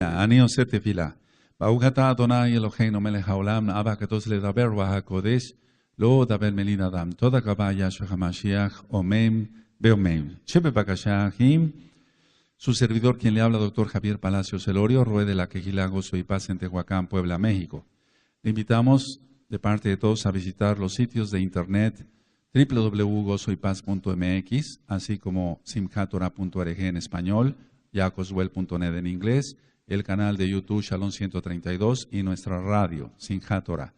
אני עושה תפילה. ברוך אתה אדוני אלוהינו מלך העולם, אבא הקדוש לדבר והקודש, לא דבר מילים אדם. תודה רבה ישוע המשיח, אמן ואמן. שבבקשה, אחים, su servidor quien le habla, doctor Javier Palacios Elorio, Rue de la Quejilá, Gozo y Paz en Tehuacán, Puebla, México. Le invitamos de parte de todos a visitar los sitios de internet www.gozoypaz.mx, así como simchatorah.org en español, yacoswell.net en inglés, el canal de YouTube Shalom 132 y nuestra radio, Simchat Torah.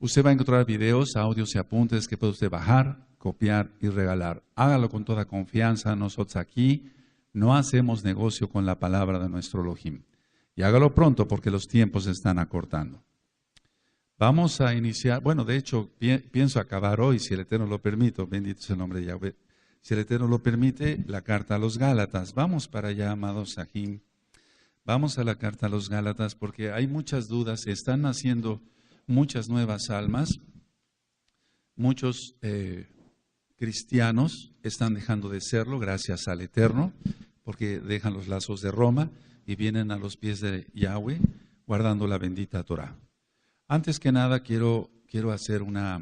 Usted va a encontrar videos, audios y apuntes que puede usted bajar, copiar y regalar. Hágalo con toda confianza. Nosotros aquí no hacemos negocio con la palabra de nuestro Elohim. Y hágalo pronto porque los tiempos se están acortando. Vamos a iniciar, bueno, de hecho, pienso acabar hoy, si el Eterno lo permite. Bendito es el nombre de Yahweh. Si el Eterno lo permite, la carta a los Gálatas. Vamos para allá, amados Sahim. Vamos a la carta a los Gálatas porque hay muchas dudas. Están naciendo muchas nuevas almas. Muchos cristianos están dejando de serlo gracias al Eterno, porque dejan los lazos de Roma y vienen a los pies de Yahweh guardando la bendita Torah. Antes que nada quiero hacer una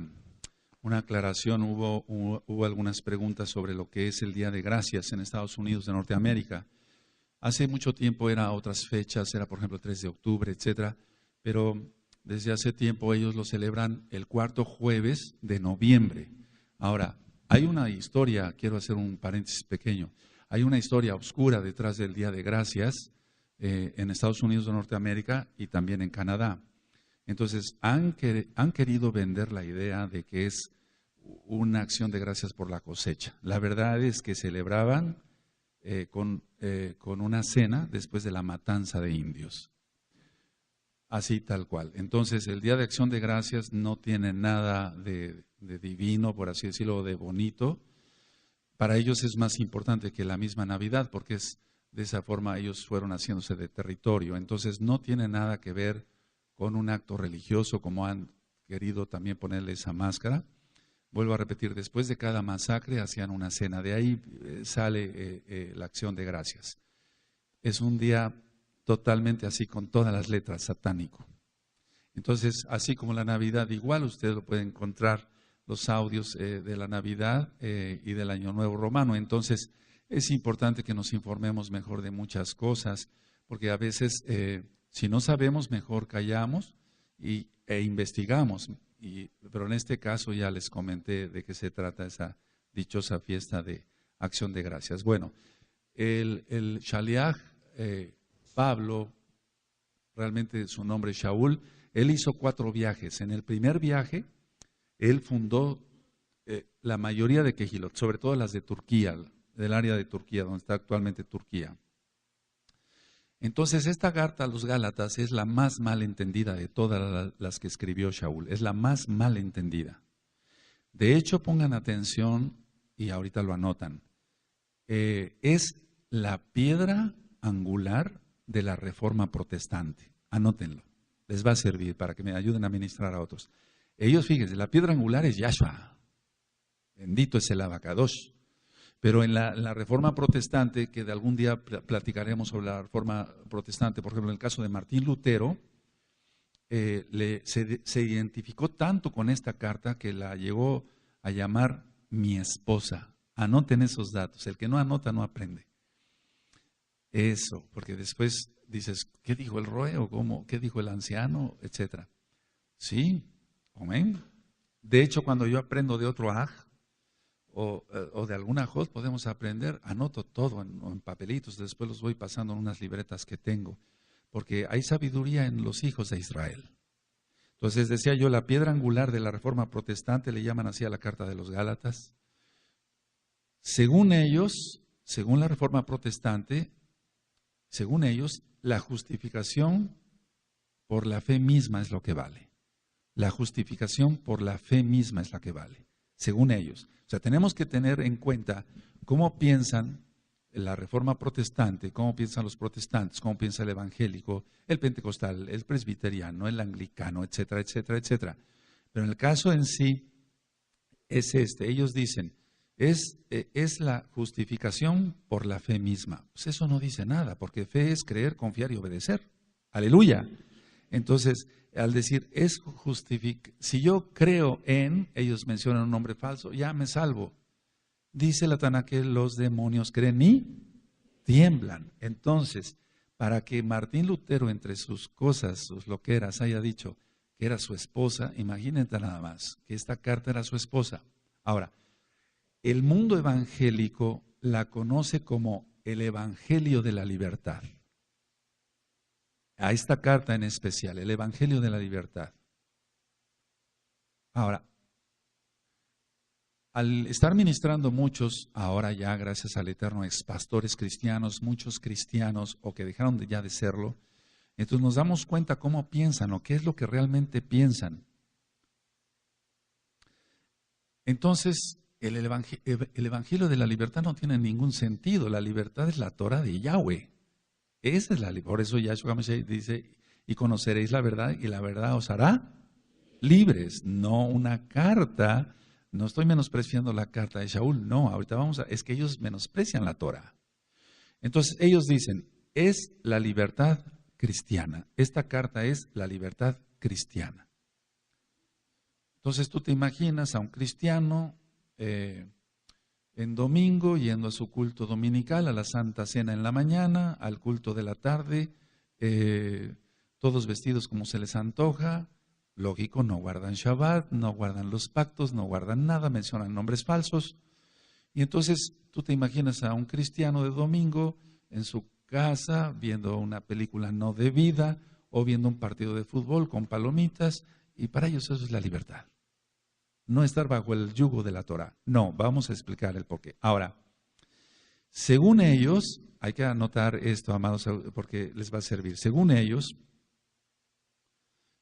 aclaración. Hubo algunas preguntas sobre lo que es el Día de Gracias en Estados Unidos de Norteamérica. Hace mucho tiempo era otras fechas, era por ejemplo el 3 de octubre, etcétera, pero desde hace tiempo ellos lo celebran el cuarto jueves de noviembre. Ahora, hay una historia, quiero hacer un paréntesis pequeño, hay una historia oscura detrás del Día de Gracias en Estados Unidos de Norteamérica y también en Canadá. Entonces, han querido vender la idea de que es una acción de gracias por la cosecha. La verdad es que celebraban con una cena después de la matanza de indios. Así tal cual. Entonces, el Día de Acción de Gracias no tiene nada de divino, por así decirlo, de bonito. Para ellos es más importante que la misma Navidad, porque de esa forma ellos fueron haciéndose de territorio. Entonces, no tiene nada que ver con un acto religioso, como han querido también ponerle esa máscara. Vuelvo a repetir, después de cada masacre hacían una cena. De ahí sale la acción de gracias. Es un día totalmente así, con todas las letras, satánico. Entonces, así como la Navidad, igual usted lo puede encontrar los audios de la Navidad y del Año Nuevo Romano. Entonces, es importante que nos informemos mejor de muchas cosas, porque a veces, si no sabemos, mejor callamos e investigamos. Pero en este caso ya les comenté de qué se trata esa dichosa fiesta de Acción de Gracias. Bueno, el Shaliach Pablo, realmente su nombre es Shaul, él hizo 4 viajes. En el primer viaje, él fundó la mayoría de Kehilot, sobre todo las de Turquía, del área de Turquía, donde está actualmente Turquía. Entonces, esta carta a los Gálatas es la más mal entendida de todas las que escribió Shaul. Es la más mal entendida. De hecho, pongan atención y ahorita lo anotan. Es la piedra angular de la Reforma Protestante. Anótenlo. Les va a servir para que me ayuden a ministrar a otros. Ellos, fíjense, la piedra angular es Yahshua. Bendito es el Abacadosh. Pero en la Reforma Protestante, que de algún día platicaremos sobre la Reforma Protestante, por ejemplo, en el caso de Martín Lutero, se identificó tanto con esta carta que la llegó a llamar mi esposa. Anoten esos datos. El que no anota no aprende. Eso, porque después dices, ¿qué dijo el Roe? ¿O cómo? ¿Qué dijo el anciano? Etcétera. Sí, amén. De hecho, cuando yo aprendo de otro aj, o de alguna host, podemos aprender, anoto todo en papelitos, después los voy pasando en unas libretas que tengo, porque hay sabiduría en los hijos de Israel. Entonces decía yo, la piedra angular de la Reforma Protestante, le llaman así a la carta de los Gálatas. Según ellos, según la Reforma Protestante, según ellos, la justificación por la fe misma es lo que vale. La justificación por la fe misma es la que vale, según ellos. O sea, tenemos que tener en cuenta cómo piensan la Reforma Protestante, cómo piensan los protestantes, cómo piensa el evangélico, el pentecostal, el presbiteriano, el anglicano, etcétera, etcétera, etcétera. Pero en el caso en sí es ellos dicen, Es la justificación por la fe misma. Pues eso no dice nada, porque fe es creer, confiar y obedecer. Aleluya. Entonces, al decir, si yo creo en, ellos mencionan un nombre falso, ya me salvo. Dice la Tanakh que los demonios creen y tiemblan. Entonces, para que Martín Lutero, entre sus cosas, sus loqueras, haya dicho que era su esposa, imagínate nada más, que esta carta era su esposa. Ahora, el mundo evangélico la conoce como el Evangelio de la Libertad. A esta carta en especial, el Evangelio de la Libertad. Ahora, al estar ministrando muchos, ahora ya gracias al Eterno, ex pastores cristianos, muchos cristianos o que dejaron ya de serlo, entonces nos damos cuenta cómo piensan o qué es lo que realmente piensan. Entonces, el Evangelio de la Libertad no tiene ningún sentido. La libertad es la Torah de Yahweh. Esa es la libertad. Por eso Yahshua HaMashiach dice, y conoceréis la verdad y la verdad os hará libres. No una carta. No estoy menospreciando la carta de Shaul, no, ahorita es que ellos menosprecian la Torah. Entonces ellos dicen, es la libertad cristiana. Esta carta es la libertad cristiana. Entonces tú te imaginas a un cristiano en domingo yendo a su culto dominical, a la Santa Cena en la mañana, al culto de la tarde, todos vestidos como se les antoja. Lógico, no guardan Shabbat, no guardan los pactos, no guardan nada, mencionan nombres falsos. Y entonces tú te imaginas a un cristiano de domingo en su casa viendo una película no debida o viendo un partido de fútbol con palomitas, y para ellos eso es la libertad. No estar bajo el yugo de la Torah. No, vamos a explicar el porqué. Ahora, según ellos, hay que anotar esto, amados, porque les va a servir. Según ellos,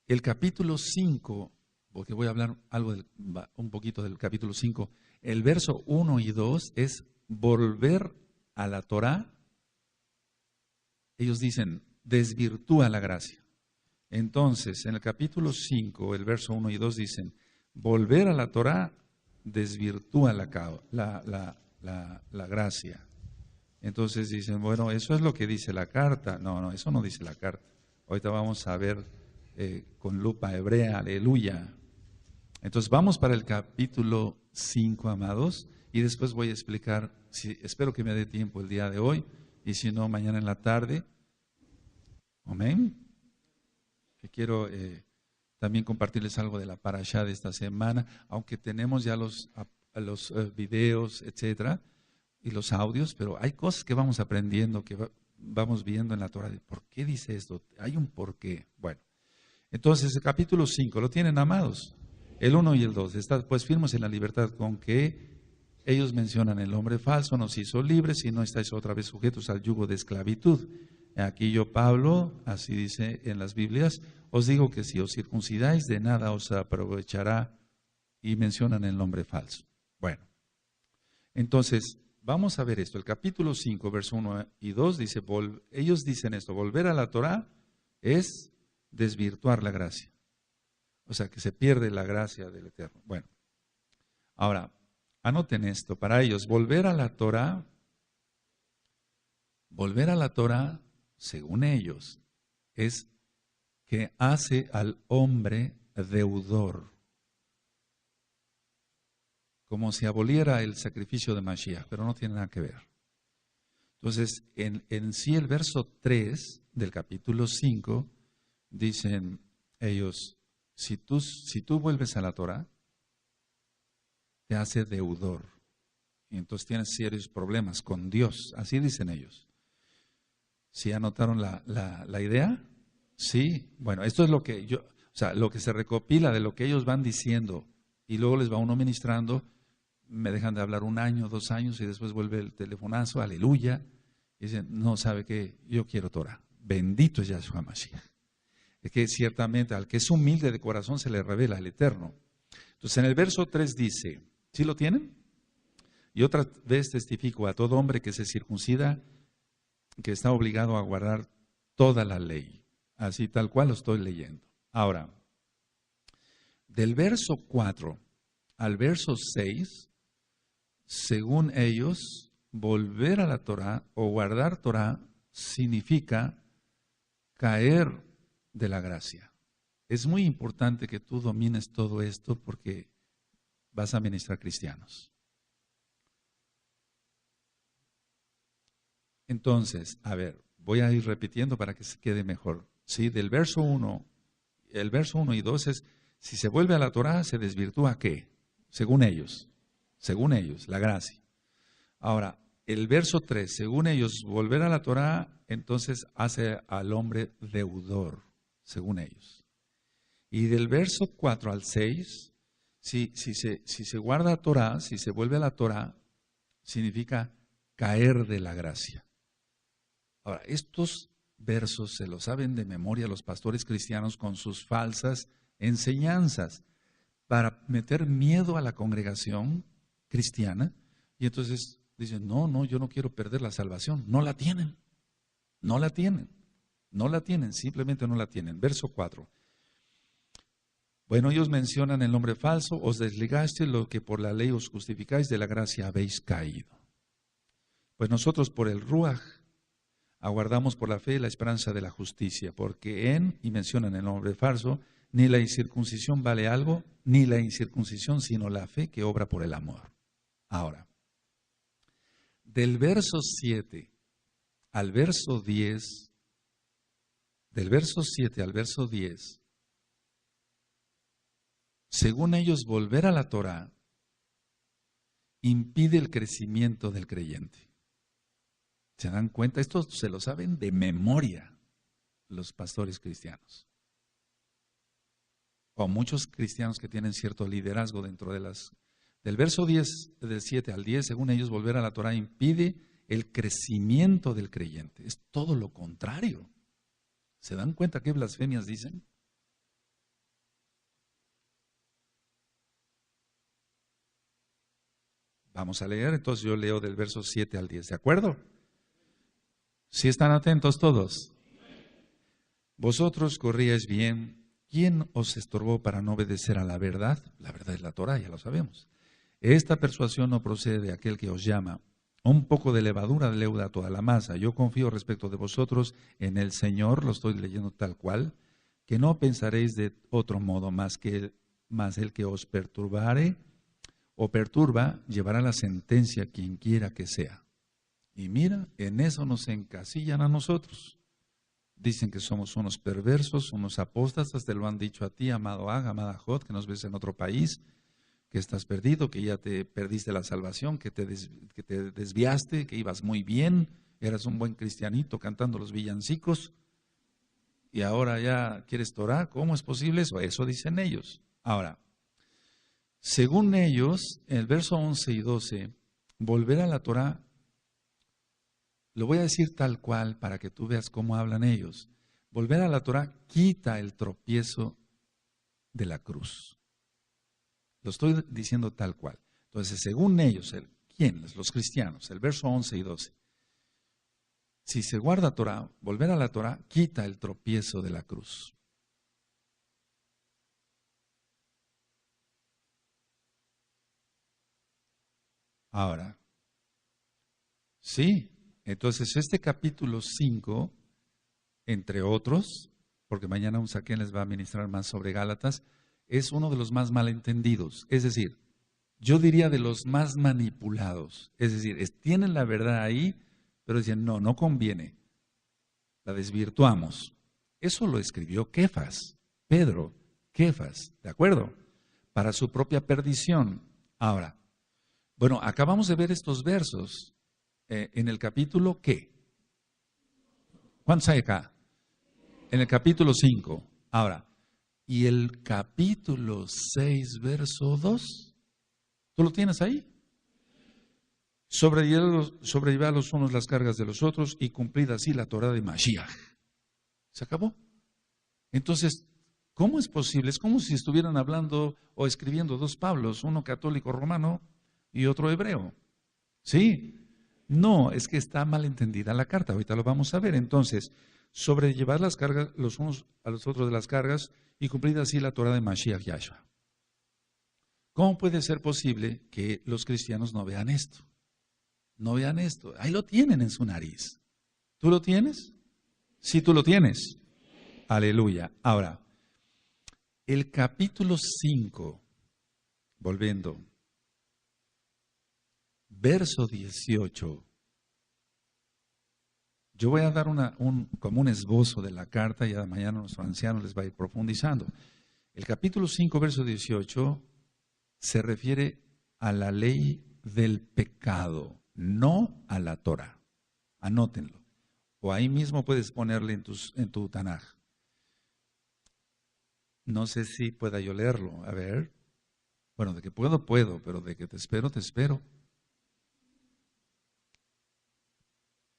el capítulo 5, porque voy a hablar un poquito del capítulo 5, el verso 1 y 2 es volver a la Torah. Ellos dicen, desvirtúa la gracia. Entonces, en el capítulo 5, el verso 1 y 2 dicen, volver a la Torah desvirtúa la gracia. Entonces dicen, bueno, eso es lo que dice la carta. No, eso no dice la carta. Ahorita vamos a ver con lupa hebrea, aleluya. Entonces vamos para el capítulo 5, amados, y después voy a explicar, espero que me dé tiempo el día de hoy, y si no, mañana en la tarde. Amén. Que quiero también compartirles algo de la parashá de esta semana, aunque tenemos ya los videos, etcétera, y los audios, pero hay cosas que vamos aprendiendo, que vamos viendo en la Torah. ¿Por qué dice esto? Hay un porqué. Bueno. Entonces, el capítulo 5, ¿lo tienen, amados? El 1 y el 2, está pues firmes en la libertad con que ellos mencionan el hombre falso, nos hizo libres y no estáis otra vez sujetos al yugo de esclavitud. Aquí yo, Pablo, así dice en las Biblias, os digo que si os circuncidáis, de nada os aprovechará, y mencionan el nombre falso. Bueno, entonces, vamos a ver esto. El capítulo 5, verso 1 y 2 dice, ellos dicen esto, volver a la Torah es desvirtuar la gracia. O sea, que se pierde la gracia del Eterno. Bueno, ahora, anoten esto. Para ellos, volver a la Torah, según ellos, es que hace al hombre deudor. Como si aboliera el sacrificio de Mashiach, pero no tiene nada que ver. Entonces, en sí el verso 3 del capítulo 5, dicen ellos, si tú vuelves a la Torah, te hace deudor. Y entonces tienes serios problemas con Dios. Así dicen ellos. ¿Sí anotaron la idea? Sí. Bueno, esto es lo que lo que se recopila de lo que ellos van diciendo. Y luego les va uno ministrando. Me dejan de hablar 1 año, 2 años y después vuelve el telefonazo. Aleluya. Y dicen, no, ¿sabe qué? Yo quiero Torah. Bendito es Yahshua Mashiach. Es que ciertamente al que es humilde de corazón se le revela el Eterno. Entonces en el verso 3 dice, ¿sí lo tienen? Y otra vez testifico a todo hombre que se circuncida, que está obligado a guardar toda la ley. Así tal cual lo estoy leyendo. Ahora, del verso 4 al verso 6, según ellos, volver a la Torá o guardar Torá significa caer de la gracia. Es muy importante que tú domines todo esto porque vas a ministrar cristianos. Entonces, a ver, voy a ir repitiendo para que se quede mejor. ¿Sí? Del verso 1, el verso 1 y 2 es, si se vuelve a la Torá, ¿se desvirtúa qué? Según ellos, la gracia. Ahora, el verso 3, según ellos, volver a la Torá, entonces hace al hombre deudor, según ellos. Y del verso 4 al 6, si se guarda Torá, si se vuelve a la Torá, significa caer de la gracia. Ahora, estos versos se los saben de memoria los pastores cristianos con sus falsas enseñanzas para meter miedo a la congregación cristiana y entonces dicen, no, yo no quiero perder la salvación. No la tienen, simplemente no la tienen. Verso 4. Bueno, ellos mencionan el nombre falso, os desligaste lo que por la ley os justificáis, de la gracia habéis caído. Pues nosotros por el Ruaj aguardamos por la fe la esperanza de la justicia, porque y mencionan el nombre falso, ni la incircuncisión vale algo, ni la incircuncisión, sino la fe que obra por el amor. Ahora, del verso 7 al verso 10, del verso 7 al verso 10, según ellos, volver a la Torá impide el crecimiento del creyente. ¿Se dan cuenta? Esto se lo saben de memoria los pastores cristianos. O muchos cristianos que tienen cierto liderazgo dentro de del verso 10, del 7 al 10, según ellos, volver a la Torá impide el crecimiento del creyente. Es todo lo contrario. ¿Se dan cuenta qué blasfemias dicen? Vamos a leer, entonces yo leo del verso 7 al 10, ¿de acuerdo? ¿Sí están atentos todos? Vosotros corríais bien. ¿Quién os estorbó para no obedecer a la verdad? La verdad es la Torá, ya lo sabemos. Esta persuasión no procede de aquel que os llama. Un poco de levadura leuda toda la masa. Yo confío respecto de vosotros en el Señor, lo estoy leyendo tal cual, que no pensaréis de otro modo más el que os perturbare o perturba, llevará la sentencia quien quiera que sea. Y mira, en eso nos encasillan a nosotros. Dicen que somos unos perversos, unos apóstatas, te lo han dicho a ti, amado Ag, amada Jod, que nos ves en otro país, que estás perdido, que ya te perdiste la salvación, que te desviaste, que ibas muy bien, eras un buen cristianito cantando los villancicos, y ahora ya quieres Torah. ¿Cómo es posible eso? Eso dicen ellos. Ahora, según ellos, en el verso 11 y 12, volver a la Torah, lo voy a decir tal cual para que tú veas cómo hablan ellos. Volver a la Torah quita el tropiezo de la cruz. Lo estoy diciendo tal cual. Entonces, según ellos, ¿quiénes? Los cristianos, el verso 11 y 12. Si se guarda Torah, volver a la Torah quita el tropiezo de la cruz. Ahora, sí, entonces este capítulo 5, entre otros, porque mañana un saquén les va a ministrar más sobre Gálatas, es uno de los más malentendidos, es decir, yo diría de los más manipulados, es decir, tienen la verdad ahí, pero dicen, no conviene, la desvirtuamos. Eso lo escribió Kefas, Pedro, Kefas, ¿de acuerdo? Para su propia perdición. Ahora, bueno, acabamos de ver estos versos en el capítulo ¿qué? ¿Cuántos hay acá? En el capítulo 5. Ahora, ¿y el capítulo 6, verso 2? ¿Tú lo tienes ahí? Sobrellevar los unos las cargas de los otros y cumplida así la Torá de Mashiach. Se acabó. Entonces, ¿cómo es posible? Es como si estuvieran hablando o escribiendo dos Pablos, uno católico romano y otro hebreo. ¿Sí? No, es que está mal entendida la carta. Ahorita lo vamos a ver. Entonces, sobrellevar las cargas los unos a los otros de las cargas y cumplir así la Torá de Mashiach Yahshua. ¿Cómo puede ser posible que los cristianos no vean esto? No vean esto. Ahí lo tienen en su nariz. ¿Tú lo tienes? Sí, tú lo tienes. Aleluya. Ahora, el capítulo 5, volviendo, verso 18. Yo voy a dar como un esbozo de la carta y mañana nuestro anciano les va a ir profundizando. El capítulo 5, verso 18 se refiere a la ley del pecado, no a la Torah. Anótenlo. O ahí mismo puedes ponerle en tu Tanaj. No sé si pueda yo leerlo. A ver. Bueno, de que puedo, pero de que te espero, te espero.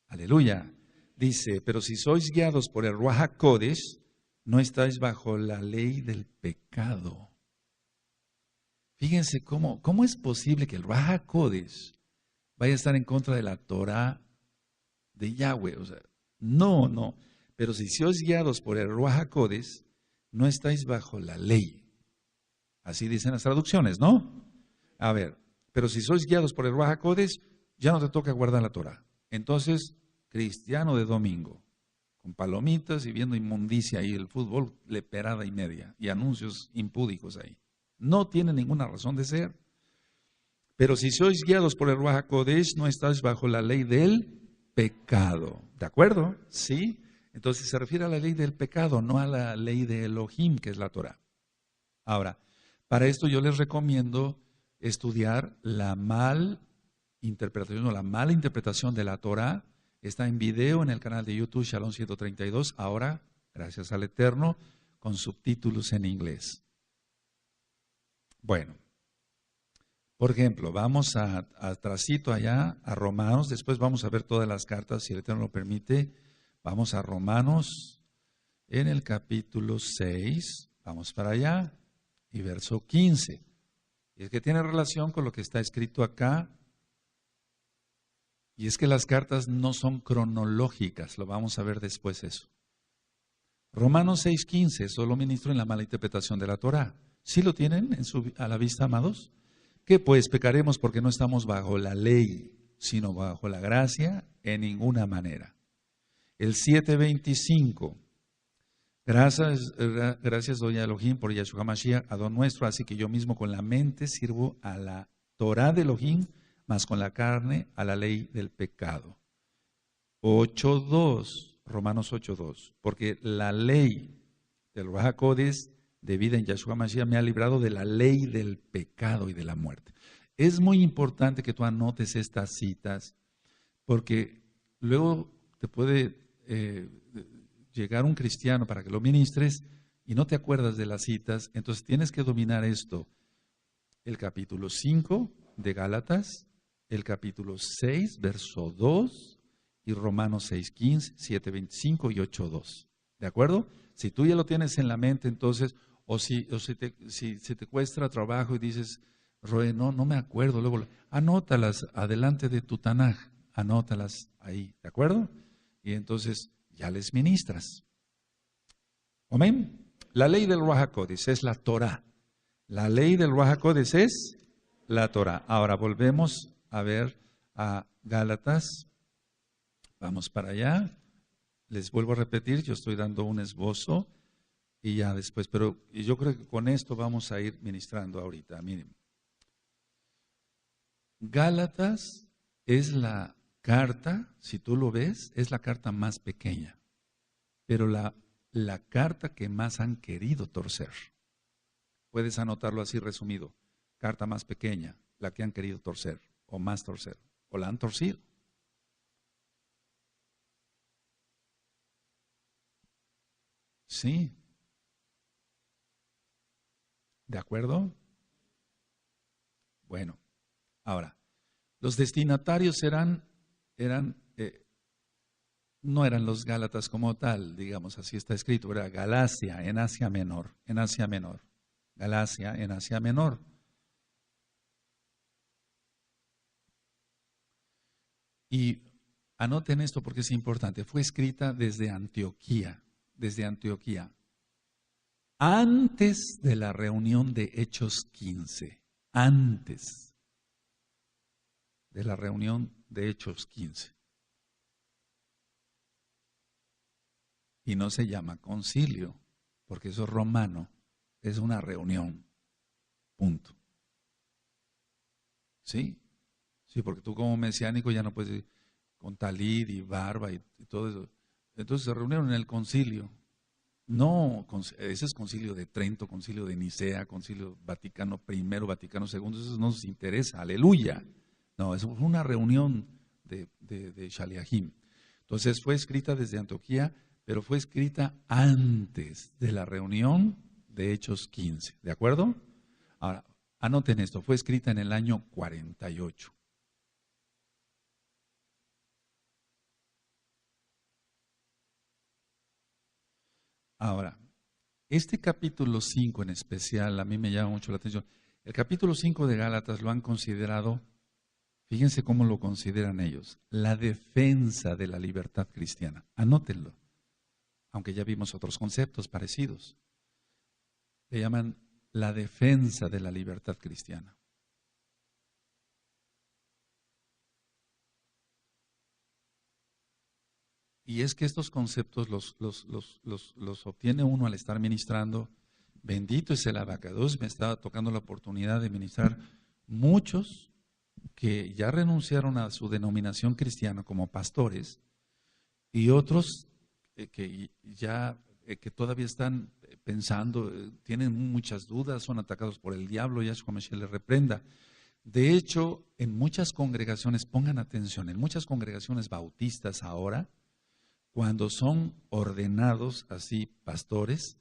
Aleluya. Dice, pero si sois guiados por el Ruach HaKodesh, no estáis bajo la ley del pecado. Fíjense cómo es posible que el Ruach HaKodesh vaya a estar en contra de la Torah de Yahweh. O sea, no. Pero si sois guiados por el Ruach HaKodesh, no estáis bajo la ley. Así dicen las traducciones, ¿no? A ver, pero si sois guiados por el Ruach HaKodesh, ya no te toca guardar la Torah. Entonces, cristiano de domingo, con palomitas y viendo inmundicia ahí, el fútbol, leperada y media, y anuncios impúdicos ahí. No tiene ninguna razón de ser. Pero si sois guiados por el Ruach HaKodesh, no estáis bajo la ley del pecado. ¿De acuerdo? ¿Sí? Entonces se refiere a la ley del pecado, no a la ley de Elohim, que es la Torah. Ahora, para esto yo les recomiendo estudiar la mala interpretación de la Torah. Está en video en el canal de YouTube Shalom 132, ahora, gracias al Eterno, con subtítulos en inglés. Bueno, por ejemplo, vamos atrasito allá a Romanos, después vamos a ver todas las cartas, si el Eterno lo permite. Vamos a Romanos en el capítulo 6, vamos para allá, y verso 15. Y es que tiene relación con lo que está escrito acá. Y es que las cartas no son cronológicas, lo vamos a ver después eso. Romanos 6:15, solo ministro en la mala interpretación de la Torah. ¿Sí lo tienen a la vista, amados? ¿Qué pues pecaremos porque no estamos bajo la ley, sino bajo la gracia? En ninguna manera. El 7:25, gracias doy a Elohim por Yahshua HaMashiach, Adón nuestro, así que yo mismo con la mente sirvo a la Torah de Elohim, más con la carne a la ley del pecado. 8:2, Romanos 8:2, porque la ley del Ruach HaKodesh de vida en Yahshua Mashiach me ha librado de la ley del pecado y de la muerte. Es muy importante que tú anotes estas citas, porque luego te puede llegar un cristiano para que lo ministres y no te acuerdas de las citas, entonces tienes que dominar esto. El capítulo 5 de Gálatas, el capítulo 6, verso 2, y Romanos 6:15, 7:25 y 8:2. ¿De acuerdo? Si tú ya lo tienes en la mente, entonces, si se te cuesta trabajo y dices, Roe, no me acuerdo, luego anótalas adelante de tu Tanaj, anótalas ahí, ¿de acuerdo? Y entonces ya les ministras. Amén. La ley del Ruach HaKodesh es la Torah. La ley del Ruach HaKodesh es la Torah. Ahora volvemos a ver a Gálatas. Vamos para allá. Les vuelvo a repetir, yo estoy dando un esbozo y ya después, pero yo creo que con esto vamos a ir ministrando ahorita. Miren. Gálatas es la carta, si tú lo ves, es la carta más pequeña, pero la carta que más han querido torcer. Puedes anotarlo así resumido. Carta más pequeña, la que han querido torcer, o más torcer, o la han torcido. Sí. ¿De acuerdo? Bueno, ahora, los destinatarios no eran los Gálatas como tal, digamos, así está escrito, era Galacia en Asia Menor, Galacia en Asia Menor. Y anoten esto porque es importante, fue escrita desde Antioquía, antes de la reunión de Hechos 15. antes de la reunión de Hechos 15. Y no se llama concilio, porque eso es romano, es una reunión, punto. ¿Sí? Sí, porque tú como mesiánico ya no puedes ir con talid y barba y todo eso. Entonces se reunieron en el concilio. No, ese es concilio de Trento, concilio de Nicea, concilio Vaticano I, Vaticano II, eso no nos interesa, aleluya. No, eso fue una reunión de Shaliahim. Entonces fue escrita desde Antioquía, pero fue escrita antes de la reunión de Hechos 15, ¿de acuerdo? Ahora, anoten esto, fue escrita en el año 48. Ahora, este capítulo 5 en especial, a mí me llama mucho la atención. El capítulo 5 de Gálatas lo han considerado, fíjense cómo lo consideran ellos, la defensa de la libertad cristiana. Anótenlo, aunque ya vimos otros conceptos parecidos. Le llaman la defensa de la libertad cristiana. Y es que estos conceptos los obtiene uno al estar ministrando. Bendito es el abacados. Me estaba tocando la oportunidad de ministrar muchos que ya renunciaron a su denominación cristiana como pastores y otros que todavía están pensando, tienen muchas dudas, son atacados por el diablo, Yahshua Mashiach les reprenda. De hecho, en muchas congregaciones, pongan atención, en muchas congregaciones bautistas ahora, cuando son ordenados así pastores,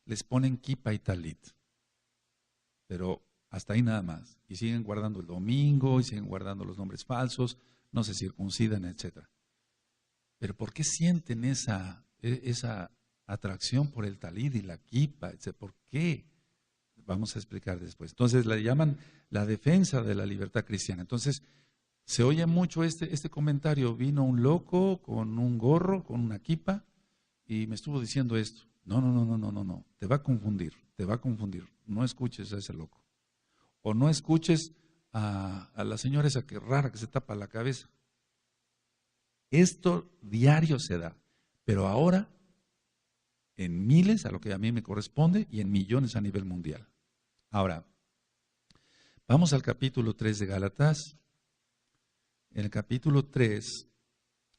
les ponen kipa y talit. Pero hasta ahí nada más. Y siguen guardando el domingo, y siguen guardando los nombres falsos, no se circuncidan, etc. Pero ¿por qué sienten esa atracción por el talit y la kipa? ¿Por qué? Vamos a explicar después. Entonces la llaman la defensa de la libertad cristiana. Entonces, se oye mucho este comentario, vino un loco con un gorro, con una kipa, y me estuvo diciendo esto. No, te va a confundir, no escuches a ese loco. O no escuches a la señora esa que rara que se tapa la cabeza. Esto diario se da, pero ahora en miles, a lo que a mí me corresponde, y en millones a nivel mundial. Ahora, vamos al capítulo 3 de Gálatas. En el capítulo 3,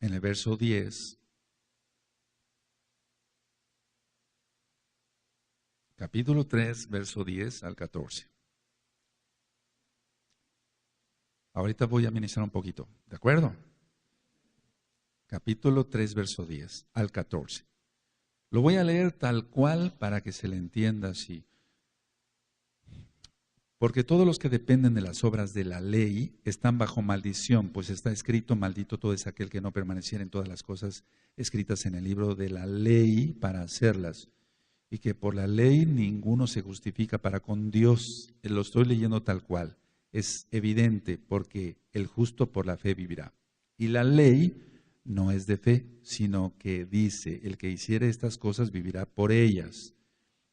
en el verso 10, capítulo 3, verso 10 al 14. Ahorita voy a ministrar un poquito, ¿de acuerdo? Capítulo 3, verso 10 al 14. Lo voy a leer tal cual para que se le entienda así. Porque todos los que dependen de las obras de la ley están bajo maldición, pues está escrito, maldito todo es aquel que no permaneciera en todas las cosas escritas en el libro de la ley para hacerlas. Y que por la ley ninguno se justifica para con Dios. Lo estoy leyendo tal cual. Es evidente porque el justo por la fe vivirá. Y la ley no es de fe, sino que dice, el que hiciere estas cosas vivirá por ellas.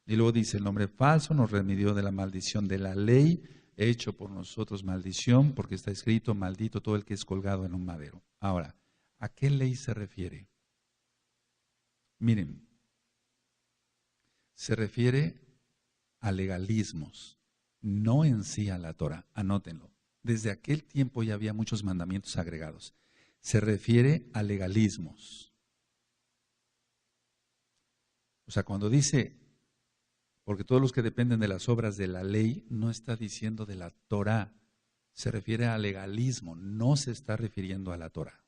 Y luego dice, el nombre falso nos remedió de la maldición de la ley, hecho por nosotros maldición, porque está escrito, maldito todo el que es colgado en un madero. Ahora, ¿a qué ley se refiere? Miren, se refiere a legalismos, no en sí a la Torah, anótenlo. Desde aquel tiempo ya había muchos mandamientos agregados. Se refiere a legalismos. O sea, cuando dice, porque todos los que dependen de las obras de la ley, no está diciendo de la Torah, se refiere a legalismo, no se está refiriendo a la Torah.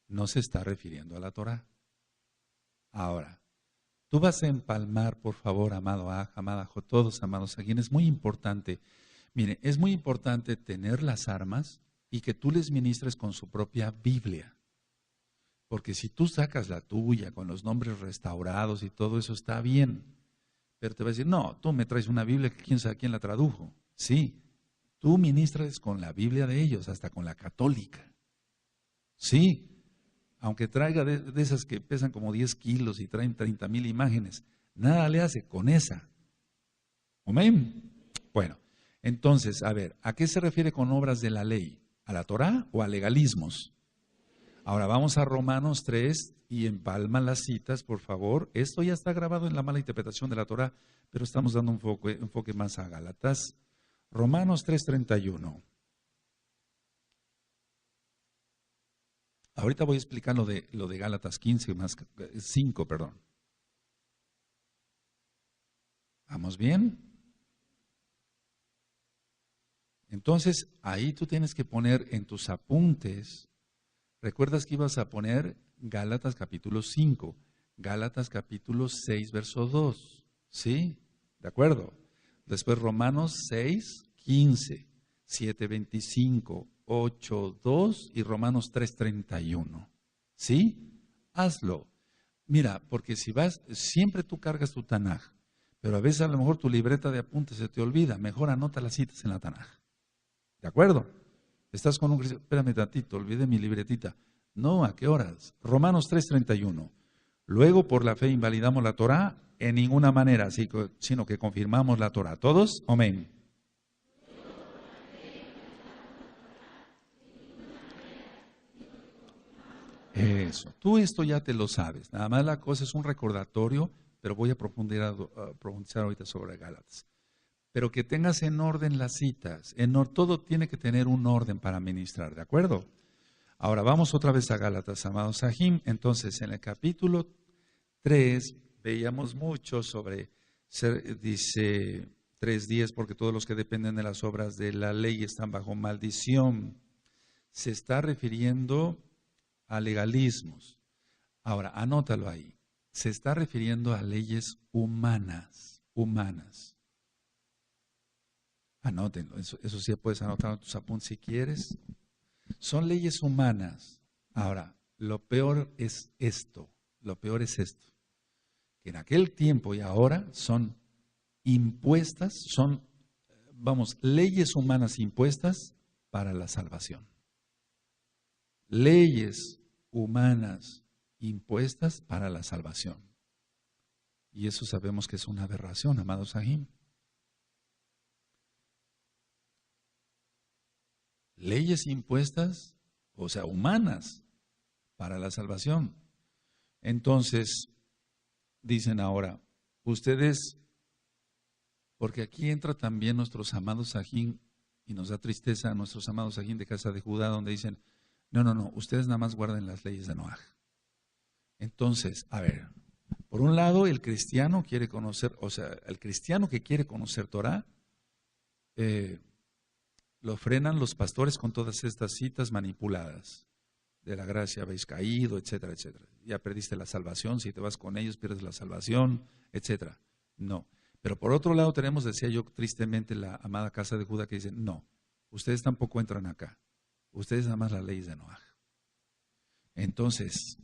No se está refiriendo a la Torah. Ahora, tú vas a empalmar, por favor, amado Aj, amada Jo, todos amados aquí, es muy importante. Mire, es muy importante tener las armas y que tú les ministres con su propia Biblia. Porque si tú sacas la tuya con los nombres restaurados y todo eso está bien, pero te va a decir, no, tú me traes una Biblia que quién sabe quién la tradujo. Sí, tú ministras con la Biblia de ellos, hasta con la católica. Sí, aunque traiga de esas que pesan como 10 kilos y traen 30,000 imágenes, nada le hace con esa. Amén. Bueno, entonces, a ver, ¿a qué se refiere con obras de la ley? ¿A la Torá o a legalismos? Ahora vamos a Romanos 3 y empalman las citas, por favor. Esto ya está grabado en la mala interpretación de la Torá, pero estamos dando un enfoque más a Gálatas. Romanos 3:31. Ahorita voy a explicar lo de Gálatas 15 más 5, perdón. ¿Vamos bien? Entonces, ahí tú tienes que poner en tus apuntes, recuerdas que ibas a poner Gálatas capítulo 5, Gálatas capítulo 6, verso 2, ¿sí? ¿De acuerdo? Después Romanos 6, 15, 7, 25, 8, 2 y Romanos 3, 31, ¿sí? Hazlo. Mira, porque si vas, siempre tú cargas tu Tanaj, pero a veces a lo mejor tu libreta de apuntes se te olvida, mejor anota las citas en la Tanaj. ¿De acuerdo? Estás con un cristiano, espérame tantito, olvidé mi libretita. No, ¿a qué horas? Romanos 3:31. Luego por la fe invalidamos la Torá en ninguna manera, sino que confirmamos la Torá. ¿Todos? Amén. Eso, tú esto ya te lo sabes. Nada más la cosa es un recordatorio, pero voy a profundizar ahorita sobre Gálatas. Pero que tengas en orden las citas. Todo tiene que tener un orden para ministrar, ¿de acuerdo? Ahora vamos otra vez a Gálatas, amados Sahim. Entonces, en el capítulo 3 veíamos mucho sobre, dice 3:10, porque todos los que dependen de las obras de la ley están bajo maldición. Se está refiriendo a legalismos. Ahora, anótalo ahí. Se está refiriendo a leyes humanas. Anótenlo, eso sí puedes anotar en tus apuntes si quieres. Son leyes humanas. Ahora, lo peor es esto, que en aquel tiempo y ahora son impuestas, leyes humanas impuestas para la salvación. Leyes humanas impuestas para la salvación. Y eso sabemos que es una aberración, amados Sahim. Leyes impuestas, o sea, humanas, para la salvación. Entonces, dicen ahora, ustedes, porque aquí entra también nuestros amados Sajín, y nos da tristeza a nuestros amados Sajín de casa de Judá, donde dicen, no, ustedes nada más guarden las leyes de Noaj. Entonces, a ver, por un lado, el cristiano quiere conocer, o sea, el cristiano que quiere conocer Torah, lo frenan los pastores con todas estas citas manipuladas. De la gracia habéis caído, etcétera, etcétera. Ya perdiste la salvación, si te vas con ellos pierdes la salvación, etcétera. No. Pero por otro lado tenemos, decía yo tristemente, la amada casa de Judá que dice, no, ustedes tampoco entran acá. Ustedes nada más las leyes de Noaj. Entonces,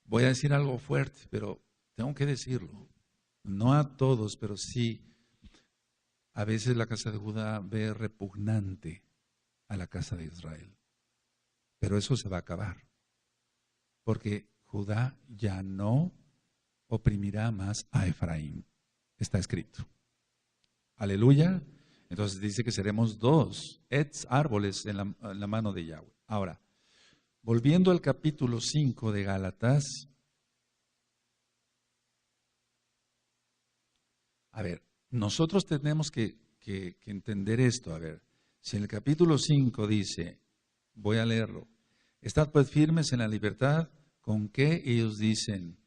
voy a decir algo fuerte, pero tengo que decirlo. No a todos, pero sí. A veces la casa de Judá ve repugnante a la casa de Israel. Pero eso se va a acabar. Porque Judá ya no oprimirá más a Efraín. Está escrito. Aleluya. Entonces dice que seremos dos árboles en la mano de Yahweh. Ahora, volviendo al capítulo 5 de Gálatas. A ver. Nosotros tenemos que entender esto. A ver, si en el capítulo 5 dice, voy a leerlo, estad pues firmes en la libertad con que ellos dicen,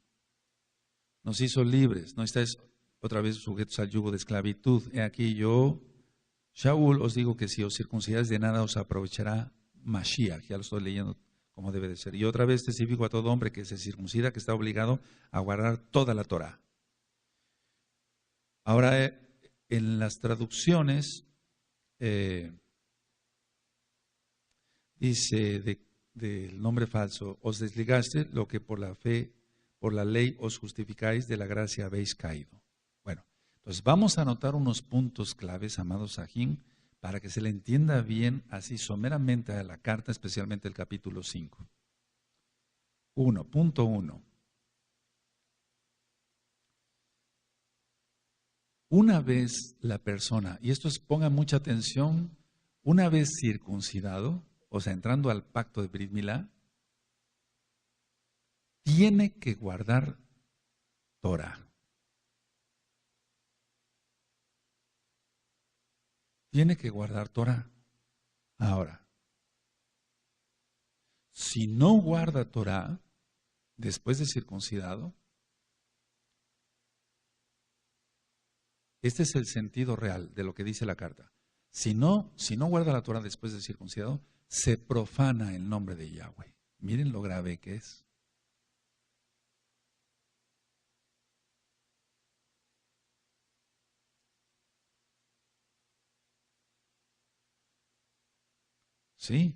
nos hizo libres, no estáis otra vez sujetos al yugo de esclavitud. He aquí yo, Shaul, os digo que si os circuncidáis de nada os aprovechará Mashiach, ya lo estoy leyendo como debe de ser. Y otra vez testifico a todo hombre que se circuncida, que está obligado a guardar toda la Torah. Ahora, en las traducciones, dice del nombre falso, os desligaste lo que por la fe, por la ley os justificáis, de la gracia habéis caído. Bueno, entonces vamos a anotar unos puntos claves, amados Sahim, para que se le entienda bien, así someramente a la carta, especialmente el capítulo 5. Punto 1. una vez la persona, y esto es, pongan mucha atención, una vez circuncidado, o sea, entrando al pacto de Brit Milá, tiene que guardar Torah. Tiene que guardar Torah. Ahora, si no guarda Torah después de circuncidado, este es el sentido real de lo que dice la carta. Si no guarda la Torah después de circuncidado, se profana el nombre de Yahweh. Miren lo grave que es. Sí.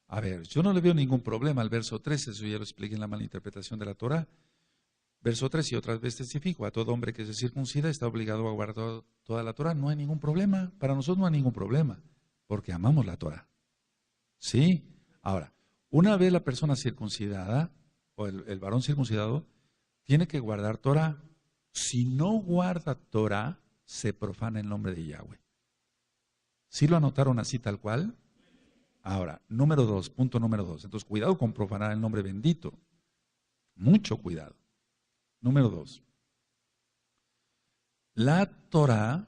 A ver, yo no le veo ningún problema al verso 13, eso ya lo expliqué en la malinterpretación de la Torah. Verso 3, y otras veces testifico, a todo hombre que se circuncida está obligado a guardar toda la Torah. No hay ningún problema, para nosotros no hay ningún problema, porque amamos la Torah. ¿Sí? Ahora, una vez la persona circuncidada, o el varón circuncidado, tiene que guardar Torah. Si no guarda Torah, se profana el nombre de Yahweh. ¿Sí lo anotaron así tal cual? Ahora, punto número 2. Entonces, cuidado con profanar el nombre bendito. Mucho cuidado. Número 2. La Torah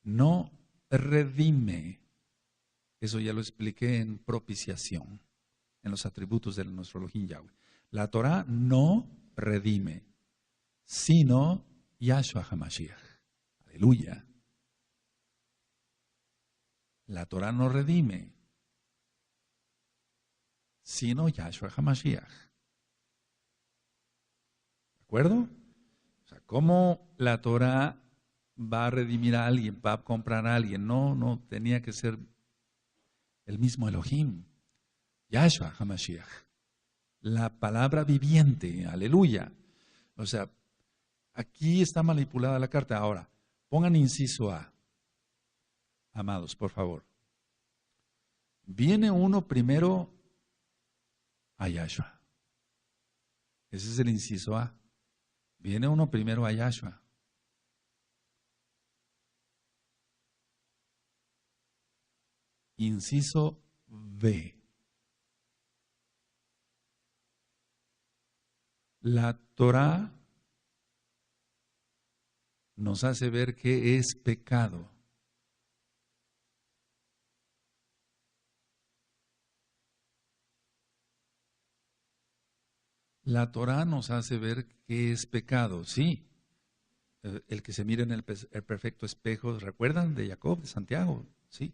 no redime. Eso ya lo expliqué en propiciación, en los atributos de nuestro Elohim Yahweh. La Torah no redime, sino Yahshua HaMashiach. Aleluya. La Torah no redime, sino Yahshua HaMashiach. ¿De acuerdo? O sea, ¿cómo la Torah va a redimir a alguien, va a comprar a alguien? No tenía que ser el mismo Elohim. Yahshua HaMashiach. La palabra viviente. Aleluya. O sea, aquí está manipulada la carta. Ahora, pongan inciso A. Amados, por favor. Viene uno primero a Yahshua. Ese es el inciso A. Viene uno primero a Yahshua. Inciso B. La Torah nos hace ver qué es pecado. La Torah nos hace ver qué es pecado, sí. El que se mira en el perfecto espejo, ¿recuerdan de Jacob, de Santiago? Sí.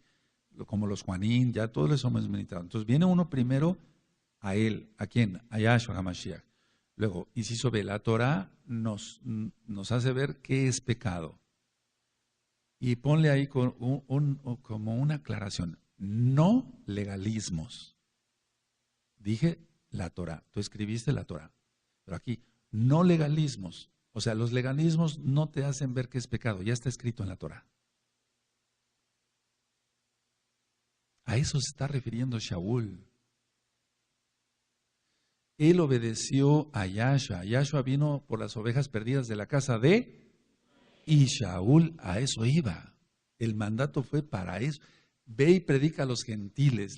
Como los Juanín, ya todos les hemos meditado. Entonces viene uno primero a él. ¿A quién? A Yahshua HaMashiach. Luego, inciso B, la Torah nos hace ver qué es pecado. Y ponle ahí como una aclaración. No legalismos. Dije la Torah. Tú escribiste la Torah. Pero aquí, no legalismos. O sea, los legalismos no te hacen ver qué es pecado. Ya está escrito en la Torah. A eso se está refiriendo Shaul. Él obedeció a Yahshua. Yahshua vino por las ovejas perdidas de la casa de... Y Shaul a eso iba. El mandato fue para eso. Ve y predica a los gentiles.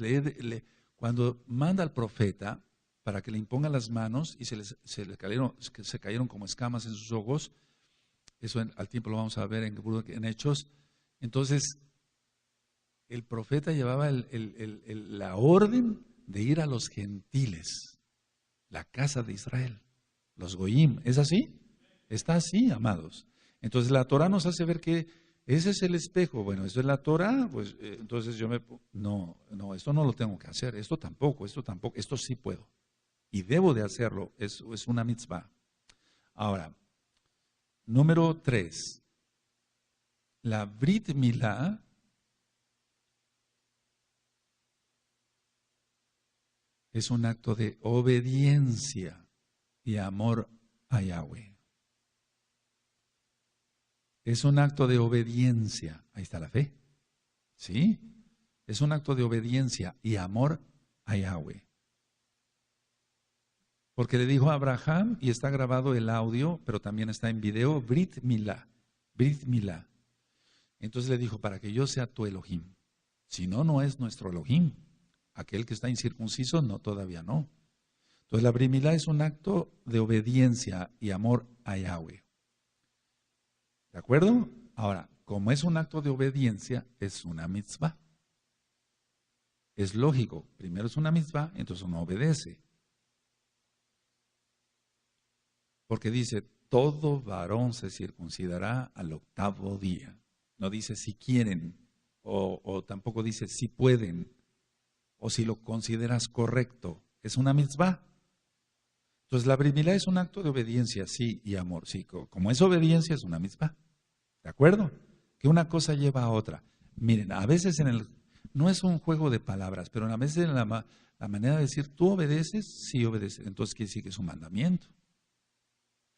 Cuando manda al profeta para que le imponga las manos y se cayeron como escamas en sus ojos, eso al tiempo lo vamos a ver en Hechos. Entonces, el profeta llevaba la orden de ir a los gentiles, la casa de Israel, los goyim. ¿Es así? Está así, amados. Entonces la Torah nos hace ver que ese es el espejo. Bueno, eso es la Torah, pues entonces no, esto no lo tengo que hacer, esto tampoco, esto sí puedo. Y debo de hacerlo, es una mitzvah. Ahora, número 3. La Brit Milá es un acto de obediencia y amor a Yahweh. Es un acto de obediencia. Ahí está la fe. ¿Sí? Es un acto de obediencia y amor a Yahweh. Porque le dijo a Abraham, y está grabado el audio, pero también está en video, Brit Milá. Brit Milá. Entonces le dijo, para que yo sea tu Elohim. Si no, no es nuestro Elohim. Aquel que está incircunciso, no, todavía no. Entonces la Brit Milá es un acto de obediencia y amor a Yahweh. ¿De acuerdo? Ahora, como es un acto de obediencia, es una mitzvah. Es lógico, primero es una mitzvah, entonces uno obedece. Porque dice, todo varón se circuncidará al 8º día. No dice si quieren, o tampoco dice si pueden, o si lo consideras correcto. Es una mitzvah. Entonces la Brit Milá es un acto de obediencia, sí, y amor. Sí, como es obediencia, es una mitzvah. ¿De acuerdo? Que una cosa lleva a otra. Miren, a veces no es un juego de palabras, pero a veces en la manera de decir, tú obedeces, sí obedeces. Entonces quiere decir que es un mandamiento.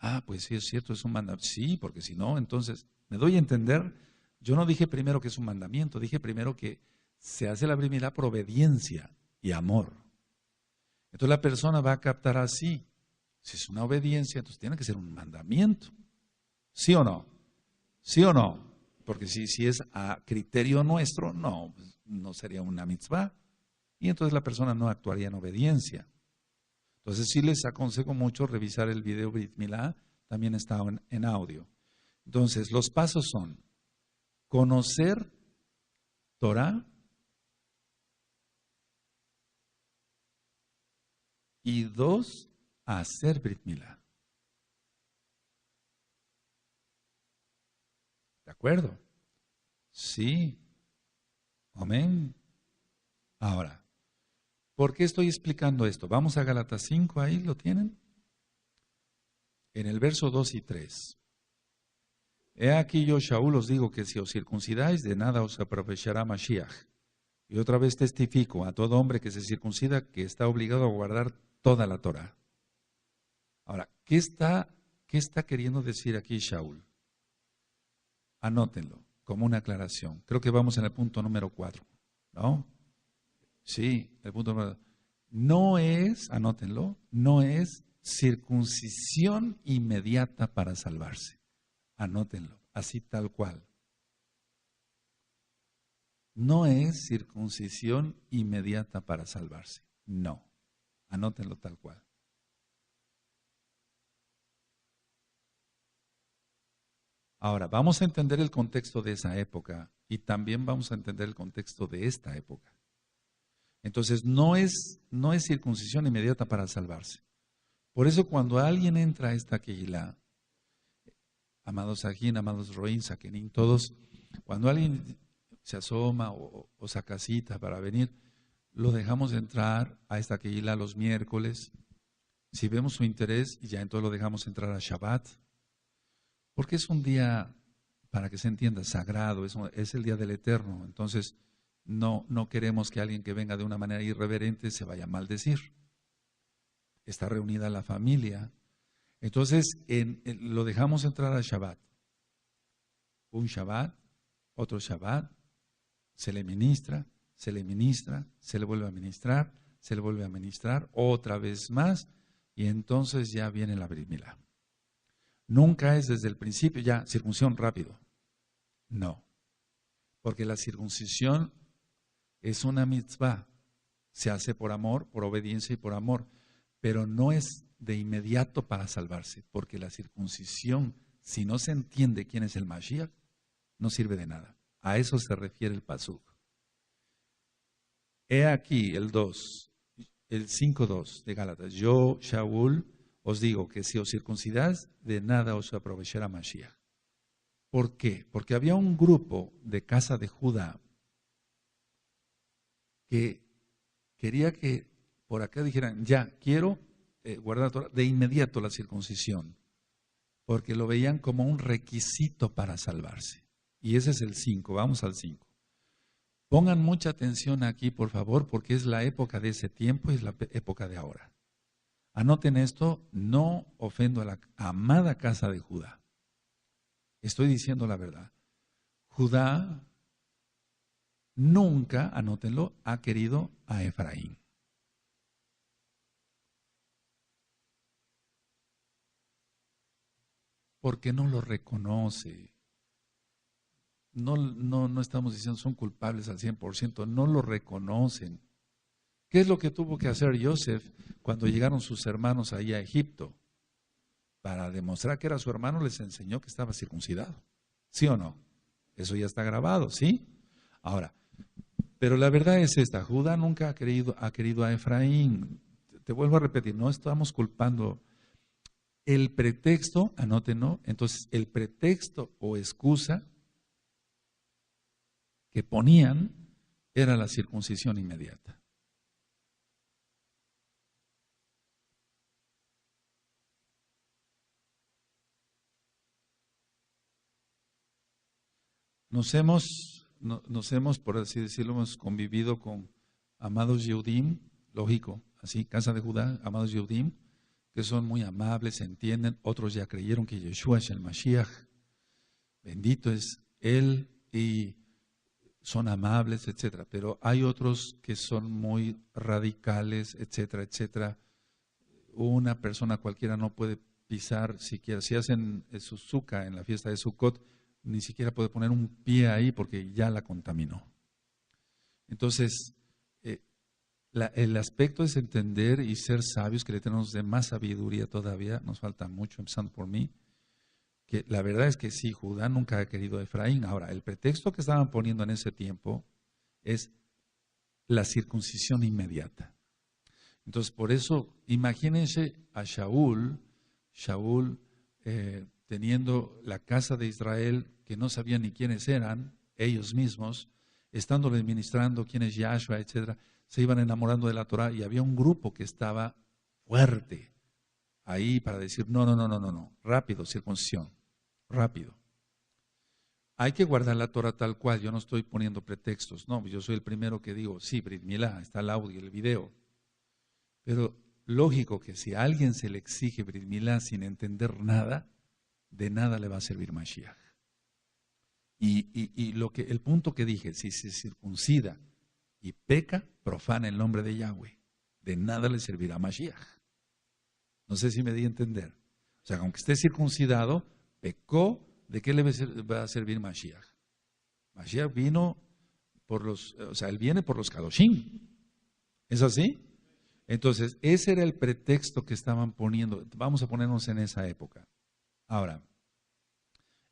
Ah, pues sí, es cierto, es un mandamiento. Sí, porque si no, entonces, me doy a entender, yo no dije primero que es un mandamiento, dije primero que se hace la Brit Milá por obediencia y amor. Entonces la persona va a captar así. Si es una obediencia, entonces tiene que ser un mandamiento. ¿Sí o no? ¿Sí o no? Porque si es a criterio nuestro, no, pues, no sería una mitzvah. Y entonces la persona no actuaría en obediencia. Entonces sí les aconsejo mucho revisar el video Brit Milá, también está en audio. Entonces los pasos son conocer Torah y 2, hacer Brit Milá. ¿De acuerdo? Sí. Amén. Ahora, ¿por qué estoy explicando esto? Vamos a Gálatas 5, ahí lo tienen. En el verso 2 y 3. He aquí yo, Shaul, os digo que si os circuncidáis, de nada os aprovechará Mashiach. Y otra vez testifico a todo hombre que se circuncida que está obligado a guardar toda la Torah. Ahora, qué está queriendo decir aquí Shaul? Anótenlo como una aclaración. Creo que vamos en el punto número 4, ¿no? Sí, el punto número 4. No es, anótenlo, no es circuncisión inmediata para salvarse. Anótenlo, así tal cual. No es circuncisión inmediata para salvarse. No, anótenlo tal cual. Ahora, vamos a entender el contexto de esa época y también vamos a entender el contexto de esta época. Entonces, no es circuncisión inmediata para salvarse. Por eso cuando alguien entra a esta Kehilá, amados Ajín, amados Roín, Saquenín, todos, cuando alguien se asoma o saca cita para venir, lo dejamos entrar a esta Kehilá los miércoles. Si vemos su interés, ya entonces lo dejamos entrar a Shabbat, porque es un día, para que se entienda, sagrado, es el día del Eterno. Entonces, no queremos que alguien que venga de una manera irreverente se vaya a maldecir. Está reunida la familia. Entonces, lo dejamos entrar a Shabbat. Un Shabbat, otro Shabbat, se le ministra, se le ministra, se le vuelve a ministrar, se le vuelve a ministrar, otra vez más, y entonces ya viene la Brit Milá. Nunca es desde el principio ya circuncisión rápido. No, porque la circuncisión es una mitzvah. Se hace por amor, por obediencia y por amor, pero no es de inmediato para salvarse, porque la circuncisión, si no se entiende quién es el Mashiach, no sirve de nada. A eso se refiere el pasuk. He aquí el 2, el 5:2 de Gálatas. Yo, Shaul, os digo que si os circuncidáis, de nada os aprovechará Mashiach. ¿Por qué? Porque había un grupo de casa de Judá que quería que por acá dijeran, ya, quiero guardar Torah, de inmediato la circuncisión, porque lo veían como un requisito para salvarse. Y ese es el 5, vamos al 5. Pongan mucha atención aquí, por favor, porque es la época de ese tiempo y es la época de ahora. Anoten esto, no ofendo a la amada casa de Judá. Estoy diciendo la verdad. Judá nunca, anótenlo, ha querido a Efraín. Porque no lo reconoce. no estamos diciendo son culpables al 100%, no lo reconocen. ¿Qué es lo que tuvo que hacer Joseph cuando llegaron sus hermanos ahí a Egipto? Para demostrar que era su hermano, les enseñó que estaba circuncidado. ¿Sí o no? Eso ya está grabado, ¿sí? Ahora, pero la verdad es esta, Judá nunca ha querido a Efraín. Te vuelvo a repetir, no estamos culpando. El pretexto, anótenlo, entonces el pretexto o excusa que ponían era la circuncisión inmediata. Nos hemos, por así decirlo, hemos convivido con amados Yehudim, lógico, así, casa de Judá, amados Yehudim, que son muy amables, se entienden. Otros ya creyeron que Yeshua es el Mashiach, bendito es Él, y son amables, etcétera. Pero hay otros que son muy radicales, etcétera, etcétera. Una persona cualquiera no puede pisar siquiera, si hacen su sukkah en la fiesta de Sukkot, ni siquiera puede poner un pie ahí porque ya la contaminó. Entonces, el aspecto es entender y ser sabios, que le tenemos de más sabiduría todavía, nos falta mucho, empezando por mí, que la verdad es que sí, Judá nunca ha querido a Efraín. Ahora, el pretexto que estaban poniendo en ese tiempo es la circuncisión inmediata. Entonces, por eso, imagínense a Shaul teniendo la casa de Israel, que no sabían ni quiénes eran, ellos mismos, estándole ministrando quién es Yahshua, etcétera, se iban enamorando de la Torah, y había un grupo que estaba fuerte ahí para decir, no, rápido, circuncisión, rápido. Hay que guardar la Torah tal cual, yo no estoy poniendo pretextos, no, yo soy el primero que digo, sí, Brit Milá, está el audio, el video, pero lógico que si a alguien se le exige Brit Milá sin entender nada, de nada le va a servir Mashiach. Y el punto que dije, si se circuncida y peca, profana el nombre de Yahweh, de nada le servirá Mashiach. No sé si me di a entender. O sea, aunque esté circuncidado, pecó, ¿de qué le va a servir Mashiach? Mashiach vino él viene por los Kadoshim. ¿Es así? Entonces, ese era el pretexto que estaban poniendo. Vamos a ponernos en esa época. Ahora,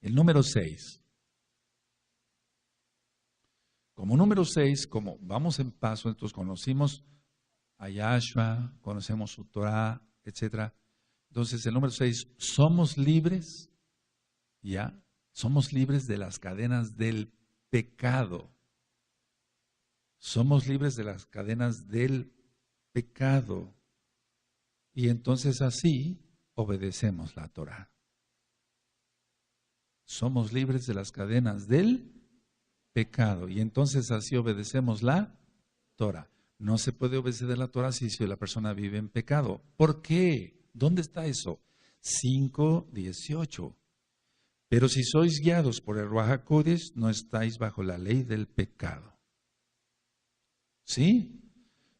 el número 6. Como número 6, como vamos en paso, entonces conocimos a Yahshua, conocemos su Torah, etc. Entonces, el número 6, somos libres, ¿ya? Somos libres de las cadenas del pecado. Somos libres de las cadenas del pecado. Y entonces así obedecemos la Torah. Somos libres de las cadenas del pecado. Y entonces así obedecemos la Torah. No se puede obedecer la Torah si la persona vive en pecado. ¿Por qué? ¿Dónde está eso? 5:18. Pero si sois guiados por el Ruach HaKodesh, no estáis bajo la ley del pecado. ¿Sí?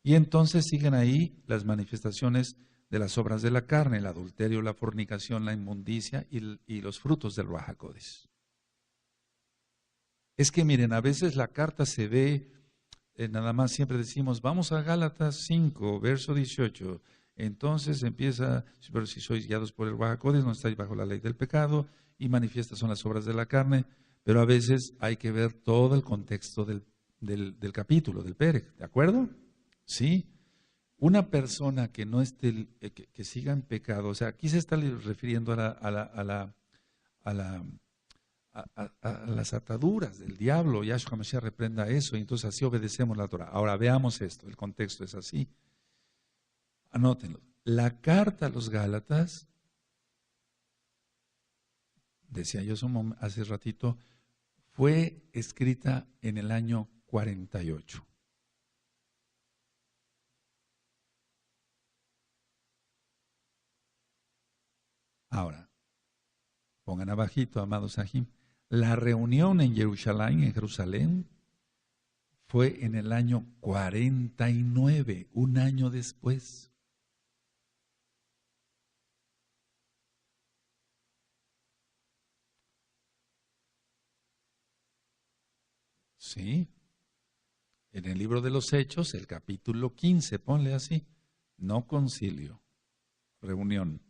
Y entonces siguen ahí las manifestaciones de las obras de la carne, el adulterio, la fornicación, la inmundicia y los frutos del Ruach HaKodesh. Es que miren, a veces la carta se ve, nada más siempre decimos, vamos a Gálatas 5, verso 18. Entonces empieza, pero si sois guiados por el Ruach HaKodesh, no estáis bajo la ley del pecado, y manifiestas son las obras de la carne, pero a veces hay que ver todo el contexto del capítulo, del Perec, ¿de acuerdo? Sí. Una persona que no esté, que siga en pecado, o sea, aquí se está refiriendo a las ataduras del diablo. Yahshua Mashiach reprenda eso, y entonces así obedecemos la Torah. Ahora veamos esto, el contexto es así. Anótenlo. La carta a los Gálatas, decía yo hace ratito, fue escrita en el año 48. Ahora, pongan abajito, amados Sahim, la reunión en Jerusalén, fue en el año 49, un año después. Sí. En el libro de los Hechos, el capítulo 15, ponle así. No concilio, reunión.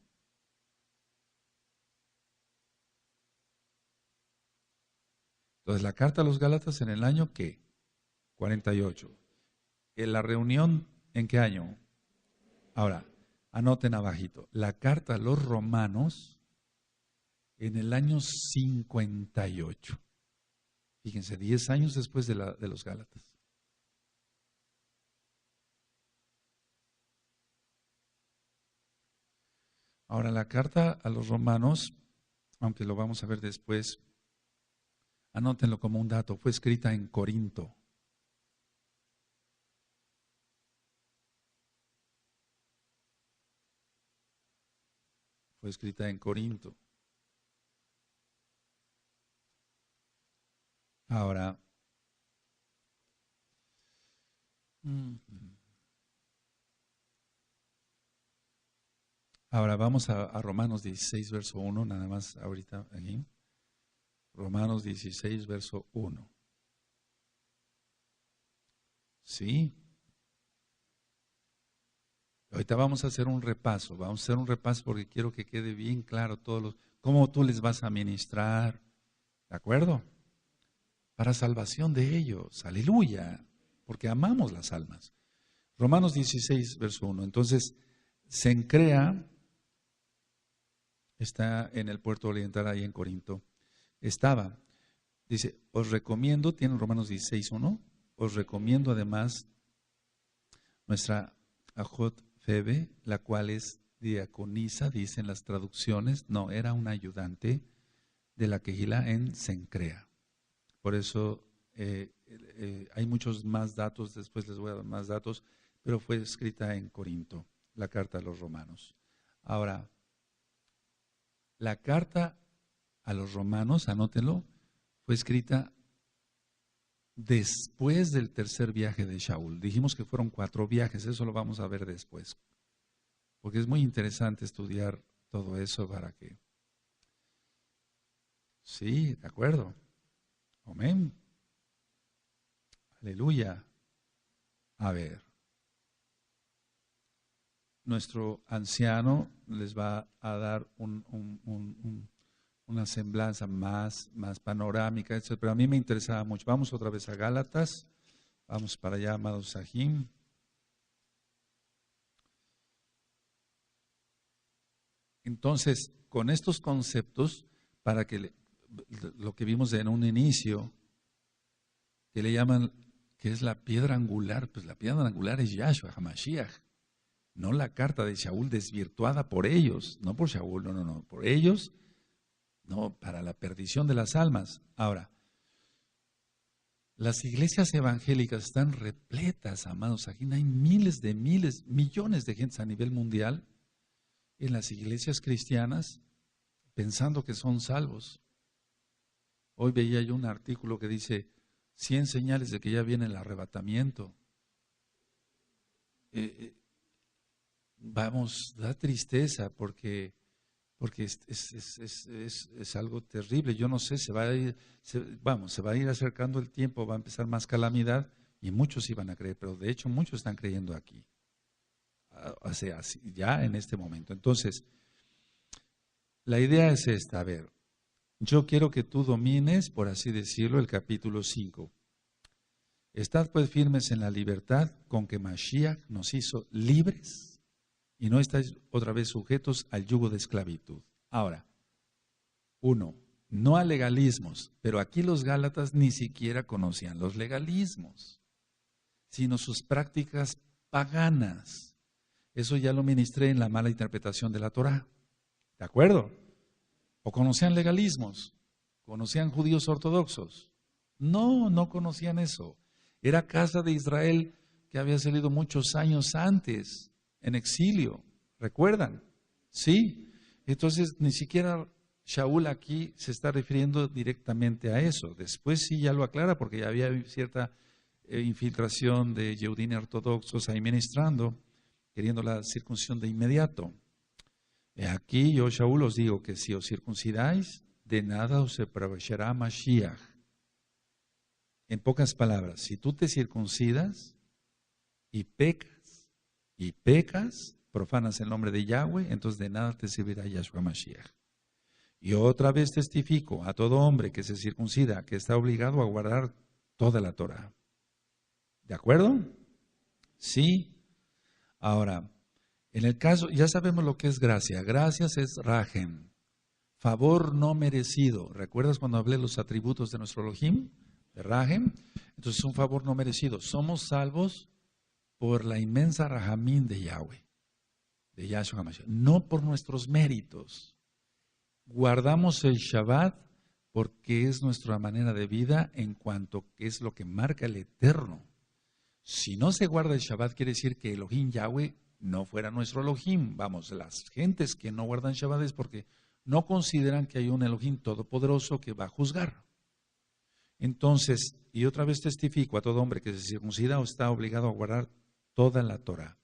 Entonces, la carta a los Gálatas en el año ¿qué? 48. ¿En la reunión en qué año? Ahora, anoten abajito. La carta a los romanos en el año 58. Fíjense, 10 años después de los Gálatas. Ahora, la carta a los romanos, aunque lo vamos a ver después, anótenlo como un dato, fue escrita en Corinto. Fue escrita en Corinto. Ahora, vamos a Romanos 16, verso 1, nada más ahorita aquí. Romanos 16, verso 1. Sí. Ahorita vamos a hacer un repaso, porque quiero que quede bien claro cómo tú les vas a ministrar, ¿de acuerdo? Para salvación de ellos, aleluya, porque amamos las almas. Romanos 16, verso 1. Entonces, Cencrea está en el puerto oriental ahí en Corinto. Dice, os recomiendo, tienen Romanos 16, 1, os recomiendo además nuestra Ajot Febe, la cual es diaconisa, dicen las traducciones, no, era una ayudante de la Quejilá en Cencrea. Por eso hay muchos más datos, después les voy a dar más datos, pero fue escrita en Corinto, la carta a los romanos. Ahora, la carta a los romanos, anótenlo, fue escrita después del tercer viaje de Shaul. Dijimos que fueron 4 viajes, eso lo vamos a ver después. Porque es muy interesante estudiar todo eso para que... Sí, de acuerdo. Amén. Aleluya. A ver. Nuestro anciano les va a dar una semblanza más panorámica, etc. Pero a mí me interesaba mucho. Vamos otra vez a Gálatas. Vamos para allá, amados Sahim. Entonces, con estos conceptos, para que lo que vimos en un inicio, que le llaman, que es la piedra angular, pues la piedra angular es Yahshua HaMashiach, no la carta de Shaul desvirtuada por ellos, no por Shaul, no, por ellos, no, para la perdición de las almas. Ahora, las iglesias evangélicas están repletas, amados, aquí hay millones de gentes a nivel mundial en las iglesias cristianas pensando que son salvos. Hoy veía yo un artículo que dice 100 señales de que ya viene el arrebatamiento. Vamos, da tristeza porque es algo terrible. Yo no sé, se va a ir acercando el tiempo, va a empezar más calamidad y muchos iban a creer, pero de hecho muchos están creyendo aquí, ya en este momento. Entonces, la idea es esta, a ver, yo quiero que tú domines, por así decirlo, el capítulo 5. Estad pues firmes en la libertad con que Mashiach nos hizo libres y no estáis otra vez sujetos al yugo de esclavitud. Ahora, 1, no a legalismos, pero aquí los Gálatas ni siquiera conocían los legalismos, sino sus prácticas paganas. Eso ya lo ministré en la mala interpretación de la Torá. ¿De acuerdo? ¿O conocían legalismos? ¿Conocían judíos ortodoxos? No conocían eso. Era casa de Israel que había salido muchos años antes en exilio. ¿Recuerdan? Sí. Entonces, ni siquiera Shaul aquí se está refiriendo directamente a eso. Después sí ya lo aclara porque ya había cierta infiltración de Yehudim ortodoxos ahí ministrando, queriendo la circuncisión de inmediato. Aquí yo, Shaul, os digo que si os circuncidáis, de nada os aprovechará Mashiach. En pocas palabras, si tú te circuncidas y pecas, profanas el nombre de Yahweh, entonces de nada te servirá Yahshua Mashiach. Y otra vez testifico a todo hombre que se circuncida, que está obligado a guardar toda la Torah. ¿De acuerdo? Sí. Ahora, en el caso, ya sabemos lo que es gracia. Gracias es rajem, favor no merecido. ¿Recuerdas cuando hablé de los atributos de nuestro Elohim? De rajem. Entonces es un favor no merecido. Somos salvos por la inmensa rahamín de Yahweh, de Yahshua HaMashiach, no por nuestros méritos. Guardamos el Shabbat porque es nuestra manera de vida en cuanto que es lo que marca el Eterno. Si no se guarda el Shabbat, quiere decir que Elohim Yahweh no fuera nuestro Elohim. Vamos, las gentes que no guardan Shabbat es porque no consideran que hay un Elohim todopoderoso que va a juzgar. Entonces, y otra vez testifico a todo hombre que se circuncida o está obligado a guardar toda la Torah.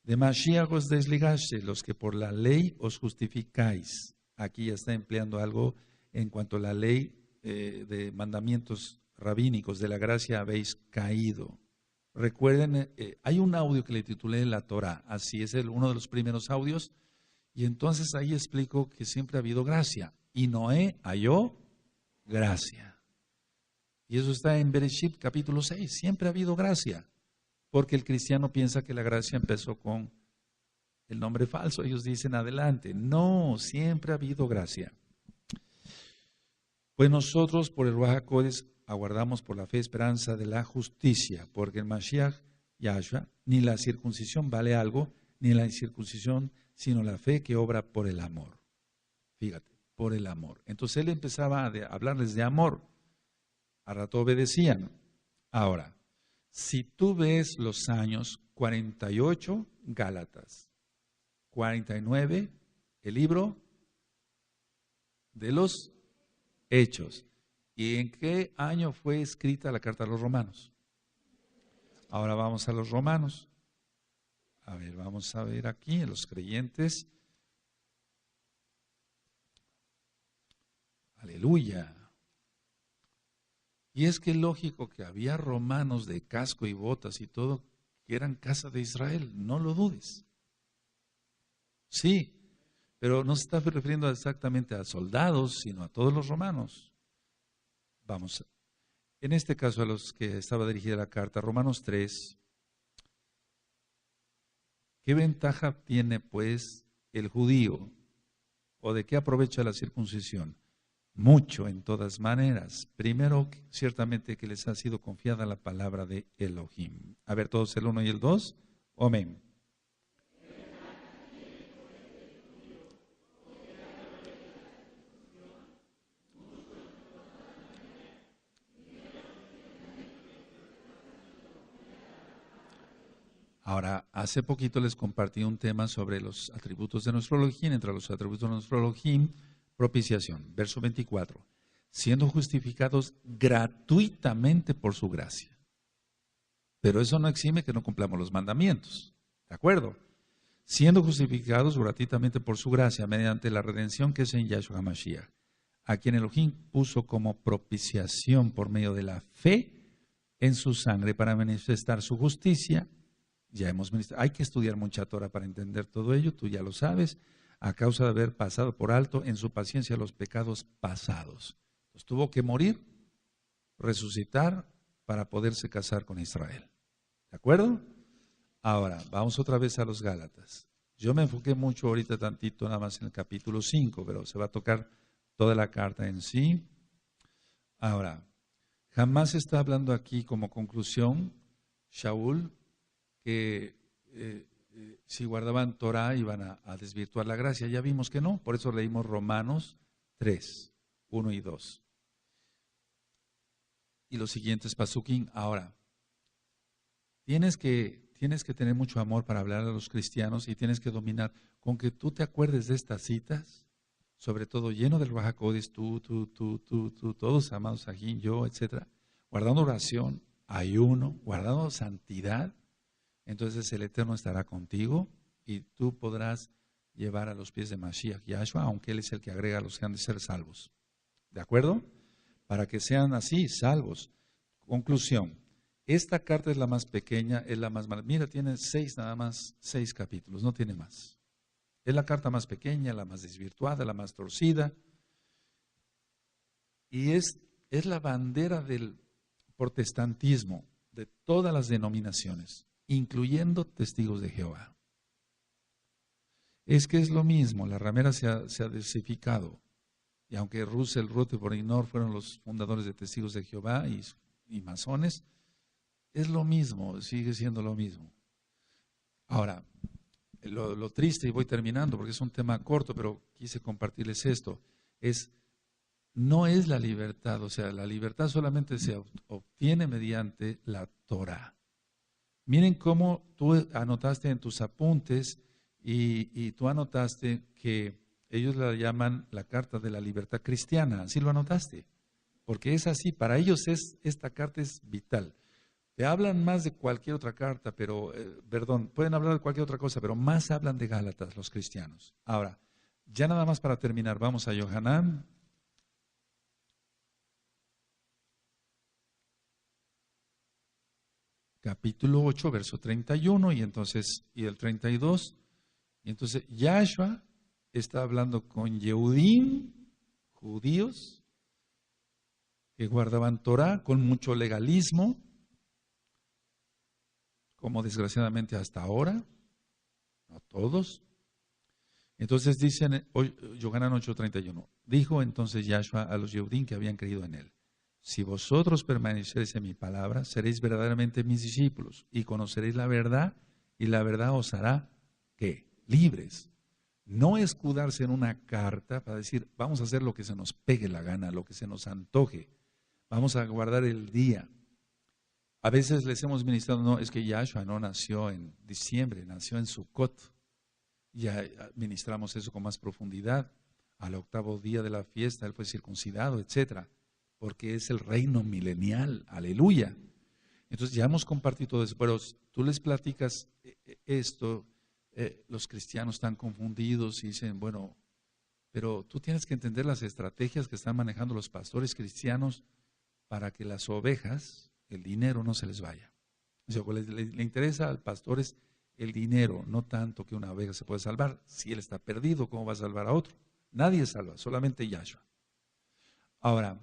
De Mashiach os desligaste, los que por la ley os justificáis. Aquí ya está empleando algo en cuanto a la ley de mandamientos rabínicos de la gracia habéis caído. Recuerden, hay un audio que le titulé La Torah, así es uno de los primeros audios, y entonces ahí explico que siempre ha habido gracia, y Noé halló gracia. Y eso está en Bereshit capítulo 6, siempre ha habido gracia, porque el cristiano piensa que la gracia empezó con el nombre falso, ellos dicen adelante, no, siempre ha habido gracia. Pues nosotros por el Ruach HaKodesh aguardamos por la fe esperanza de la justicia, porque el Mashiach Yahshua, ni la circuncisión vale algo, ni la incircuncisión, sino la fe que obra por el amor. Fíjate, por el amor. Entonces él empezaba a hablarles de amor. A rato obedecían. Ahora, si tú ves los años 48, Gálatas, 49, el libro de los Hechos. ¿Y en qué año fue escrita la carta a los romanos? Ahora vamos a los romanos. A ver, vamos a ver aquí en los creyentes. Aleluya. Y es que es lógico que había romanos de casco y botas y todo que eran casa de Israel, no lo dudes. Sí, pero no se está refiriendo exactamente a soldados, sino a todos los romanos. Vamos, en este caso a los que estaba dirigida la carta, Romanos 3. ¿Qué ventaja tiene pues el judío? ¿O de qué aprovecha la circuncisión? Mucho en todas maneras. Primero, ciertamente que les ha sido confiada la palabra de Elohim. A ver, todos el 1 y el 2. Amén. Ahora, hace poquito les compartí un tema sobre los atributos de nuestro Elohim. Entre los atributos de nuestro Elohim, propiciación. Verso 24. Siendo justificados gratuitamente por su gracia. Pero eso no exime que no cumplamos los mandamientos. ¿De acuerdo? Siendo justificados gratuitamente por su gracia mediante la redención que es en Yahshua HaMashiach, a quien Elohim puso como propiciación por medio de la fe en su sangre para manifestar su justicia. Ya hemos ministrado. Hay que estudiar mucha Torah para entender todo ello, tú ya lo sabes, a causa de haber pasado por alto en su paciencia los pecados pasados. Pues tuvo que morir, resucitar para poderse casar con Israel. ¿De acuerdo? Ahora, vamos otra vez a los Gálatas. Yo me enfoqué mucho ahorita tantito nada más en el capítulo 5, pero se va a tocar toda la carta en sí. Ahora, jamás está hablando aquí como conclusión, Shaul, que si guardaban Torah iban a desvirtuar la gracia. Ya vimos que no, por eso leímos Romanos 3, 1 y 2. Y los siguientes pasukim. Ahora, tienes que tener mucho amor para hablar a los cristianos y tienes que dominar. Con que tú te acuerdes de estas citas, sobre todo lleno del Ruach HaKodesh, tú, todos amados aquí, yo, etcétera, guardando oración, ayuno, guardando santidad. Entonces el Eterno estará contigo y tú podrás llevar a los pies de Mashiach Yahshua, aunque Él es el que agrega a los que han de ser salvos. ¿De acuerdo? para que sean así, salvos. Conclusión, esta carta es la más pequeña, es la más mala. Mira, tiene nada más 6 capítulos, no tiene más. Es la carta más pequeña, la más desvirtuada, la más torcida. Y es la bandera del protestantismo, de todas las denominaciones, incluyendo Testigos de Jehová. Es que es lo mismo, la ramera se ha diversificado. Y aunque Russell, Rutherford y Knorr fueron los fundadores de Testigos de Jehová y masones, es lo mismo, sigue siendo lo mismo. Ahora, lo triste, y voy terminando porque es un tema corto, pero quise compartirles esto, no es la libertad, o sea, la libertad solamente se obtiene mediante la Torah. Miren cómo tú anotaste en tus apuntes y tú anotaste que ellos la llaman la carta de la libertad cristiana, así lo anotaste, porque es así, para ellos esta carta es vital. Te hablan más de cualquier otra carta, pero, pueden hablar de cualquier otra cosa, pero más hablan de Gálatas los cristianos. Ahora, ya nada más para terminar, vamos a Yohanan. Capítulo 8, verso 31 y el 32. Y entonces Yahshua está hablando con Yehudim, judíos, que guardaban Torah con mucho legalismo, como desgraciadamente hasta ahora, no todos. Entonces dicen, Yohanan 8:31, dijo entonces Yahshua a los Yehudim que habían creído en él: si vosotros permaneceréis en mi palabra, seréis verdaderamente mis discípulos y conoceréis la verdad, y la verdad os hará, ¿qué? Libres. No escudarse en una carta para decir, vamos a hacer lo que se nos pegue la gana, lo que se nos antoje. Vamos a guardar el día. A veces les hemos ministrado, no, es que Yahshua no nació en diciembre, nació en Sukkot. Ya ministramos eso con más profundidad. Al 8º día de la fiesta, él fue circuncidado, etcétera, porque es el reino milenial, aleluya. Entonces ya hemos compartido todo eso, pero tú les platicas esto, los cristianos están confundidos y dicen, bueno, pero tú tienes que entender las estrategias que están manejando los pastores cristianos para que las ovejas, el dinero no se les vaya. O sea, le interesa al pastor es el dinero, no tanto que una oveja se puede salvar. Si él está perdido, ¿cómo va a salvar a otro? Nadie salva, solamente Yahshua. Ahora,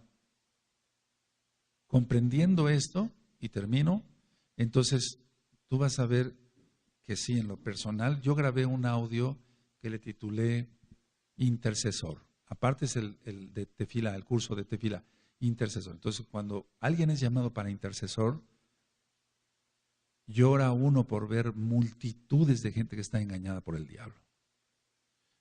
comprendiendo esto, y termino, entonces tú vas a ver que sí, en lo personal, yo grabé un audio que le titulé Intercesor. Aparte es el de Tefila, el curso de Tefila, Intercesor. Entonces, cuando alguien es llamado para intercesor, llora uno por ver multitudes de gente que está engañada por el diablo.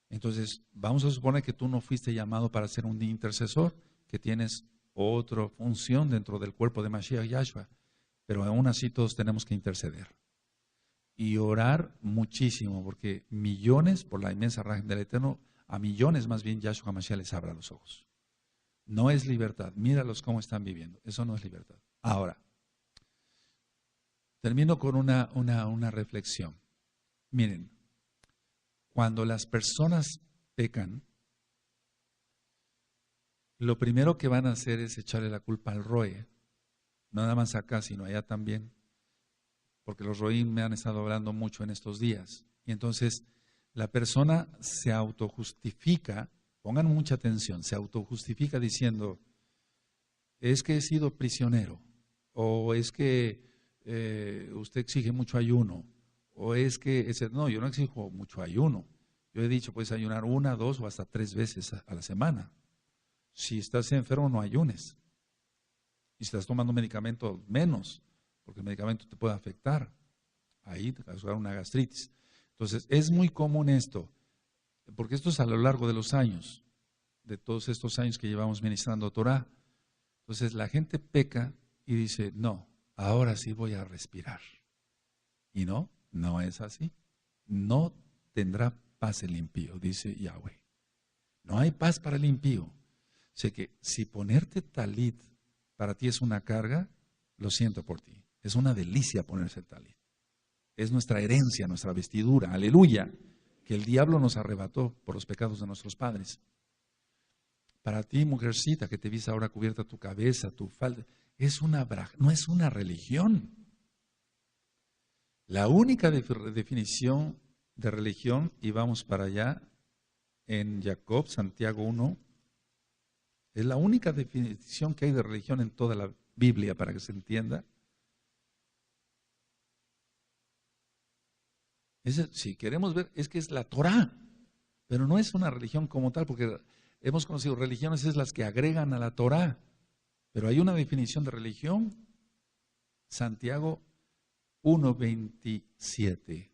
Entonces, vamos a suponer que tú no fuiste llamado para ser un intercesor, que tienes otra función dentro del cuerpo de Mashiach Yahshua, pero aún así todos tenemos que interceder y orar muchísimo, porque millones, por la inmensa rajen del Eterno, a millones más bien Yahshua Mashiach les abra los ojos. No es libertad, míralos cómo están viviendo, eso no es libertad. Ahora, termino con una reflexión. Miren, cuando las personas pecan, lo primero que van a hacer es echarle la culpa al roe, no nada más acá, sino allá también, porque los roín me han estado hablando mucho en estos días. Y entonces la persona se autojustifica, pongan mucha atención, se autojustifica diciendo, es que he sido prisionero, o es que usted exige mucho ayuno, o es que, no, yo no exijo mucho ayuno. Yo he dicho, puedes ayunar 1, 2 o hasta 3 veces a la semana. Si estás enfermo, no ayunes. Y si estás tomando medicamento, menos, porque el medicamento te puede afectar. Ahí te va a causar una gastritis. Entonces, es muy común esto, porque esto es a lo largo de los años, de todos estos años que llevamos ministrando Torah. Entonces, la gente peca y dice, no, ahora sí voy a respirar. Y no, no es así. No tendrá paz el impío, dice Yahweh. No hay paz para el impío. Sé que si ponerte talit para ti es una carga, lo siento por ti. Es una delicia ponerse talit. Es nuestra herencia, nuestra vestidura, aleluya, que el diablo nos arrebató por los pecados de nuestros padres. Para ti, mujercita, que te ves ahora cubierta tu cabeza, tu falda, no es una religión. La única definición de religión, y vamos para allá, en Jacob, Santiago 1, es la única definición que hay de religión en toda la Biblia, para que se entienda. Si queremos ver, es que es la Torá, pero no es una religión como tal, porque hemos conocido religiones es las que agregan a la Torá, pero hay una definición de religión, Santiago 1:27.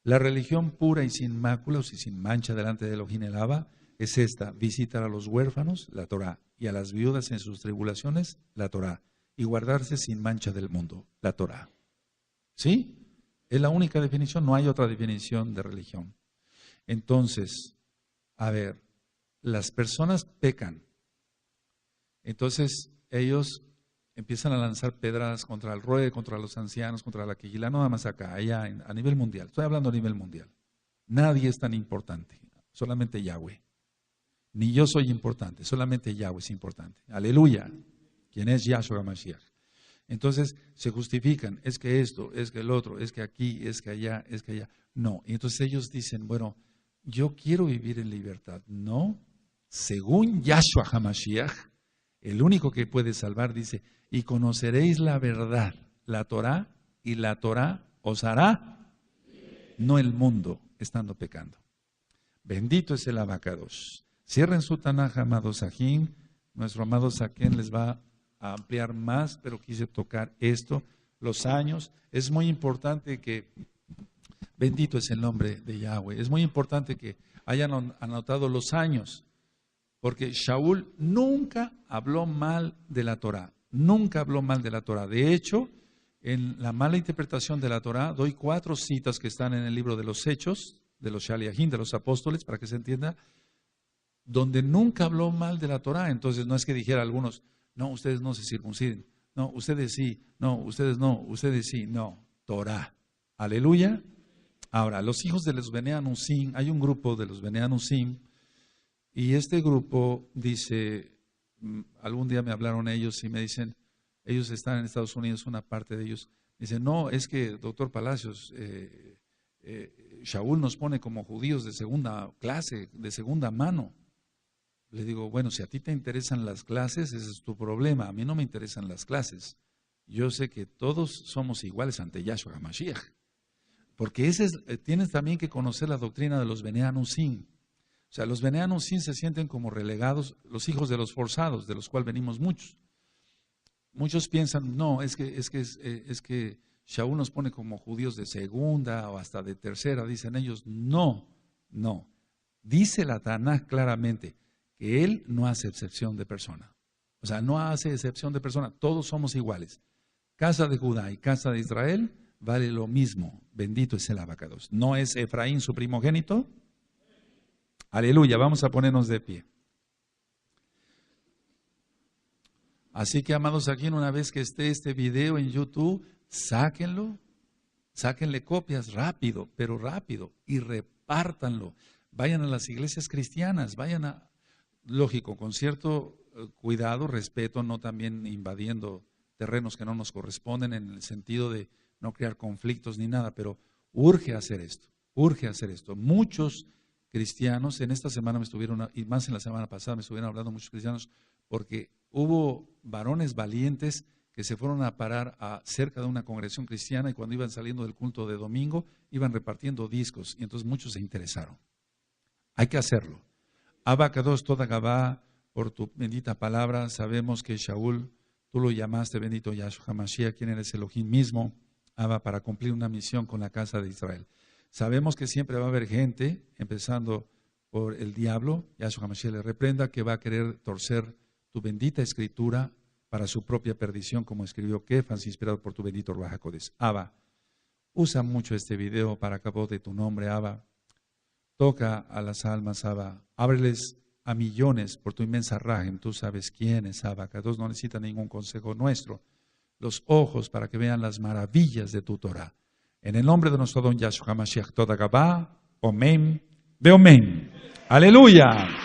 La religión pura y sin máculas y sin mancha delante de Elohim el Abba es esta: visitar a los huérfanos, la Torá, y a las viudas en sus tribulaciones, la Torá, y guardarse sin mancha del mundo, la Torá. ¿Sí? Es la única definición, no hay otra definición de religión. Entonces, a ver, las personas pecan. Entonces, ellos empiezan a lanzar pedradas contra el rey, contra los ancianos, contra la quejilá, no nada más acá, allá a nivel mundial. Estoy hablando a nivel mundial. Nadie es tan importante, solamente Yahweh. Ni yo soy importante, solamente Yahweh es importante. Aleluya. ¿Quién es Yahshua Mashiach? Entonces se justifican, es que esto, es que el otro, es que aquí, es que allá, es que allá. No, y entonces ellos dicen, bueno, yo quiero vivir en libertad. No, según Yahshua HaMashiach, el único que puede salvar dice, y conoceréis la verdad, la Torá, y la Torá os hará, no el mundo, estando pecando. Bendito es el Abacados. Cierren su Tanaj, amados Sajín. Nuestro amado Saquén les va a ampliar más, pero quise tocar esto, los años. Es muy importante que, bendito es el nombre de Yahweh, es muy importante que hayan anotado los años, porque Shaul nunca habló mal de la Torá, nunca habló mal de la Torá. De hecho, en la mala interpretación de la Torá, doy 4 citas que están en el libro de los Hechos, de los Shaliahim, de los apóstoles, para que se entienda, donde nunca habló mal de la Torá. Entonces no es que dijera a algunos, no, ustedes no se circunciden, no, ustedes sí, no, ustedes no, ustedes sí, no, Torá. Aleluya. Ahora, los hijos de los Bene Anusim, hay un grupo de los Bene Anusim, y este grupo dice, algún día me hablaron ellos y me dicen, ellos están en Estados Unidos, una parte de ellos, dicen, no, es que, doctor Palacios, Shaul nos pone como judíos de segunda clase, de segunda mano. Le digo, bueno, si a ti te interesan las clases, ese es tu problema. A mí no me interesan las clases. Yo sé que todos somos iguales ante Yahshua HaMashiach. Porque tienes también que conocer la doctrina de los Bene Anusim. O sea, los Bene Anusim se sienten como relegados, los hijos de los forzados, de los cuales venimos muchos. Muchos piensan, no, es que Shaul nos pone como judíos de segunda o hasta de tercera, dicen ellos. No, no. Dice la Tanaj claramente que él no hace excepción de persona. O sea, no hace excepción de persona. Todos somos iguales. Casa de Judá y casa de Israel vale lo mismo. Bendito es el Abacados. ¿No es Efraín su primogénito? Aleluya. Vamos a ponernos de pie. Así que, amados, aquí una vez que esté este video en YouTube, sáquenlo. Sáquenle copias rápido, pero rápido. Y repártanlo. Vayan a las iglesias cristianas. Lógico, con cierto cuidado, respeto, no también invadiendo terrenos que no nos corresponden en el sentido de no crear conflictos ni nada, pero urge hacer esto, urge hacer esto. Muchos cristianos, en esta semana me estuvieron, y más en la semana pasada me estuvieron hablando muchos cristianos, porque hubo varones valientes que se fueron a parar cerca de una congregación cristiana y cuando iban saliendo del culto de domingo, iban repartiendo discos y entonces muchos se interesaron. Hay que hacerlo. Abacados toda Gabá, por tu bendita palabra, sabemos que Shaul, tú lo llamaste bendito Yahshua HaMashiach, quien eres Elohim mismo, Abba, para cumplir una misión con la casa de Israel. Sabemos que siempre va a haber gente, empezando por el diablo, Yahshua HaMashiach le reprenda, que va a querer torcer tu bendita escritura para su propia perdición, como escribió Kefas, inspirado por tu bendito Ruach HaKodesh. Abba, usa mucho este video para cabo de tu nombre, Abba. Toca a las almas, Abba. Ábreles a millones por tu inmensa rajem. Tú sabes quiénes, Abba. Que Dios no necesita ningún consejo nuestro. Los ojos para que vean las maravillas de tu Torah. En el nombre de nuestro don Yahshua HaMashiach, toda Gabá, Omen, Beomen. Aleluya.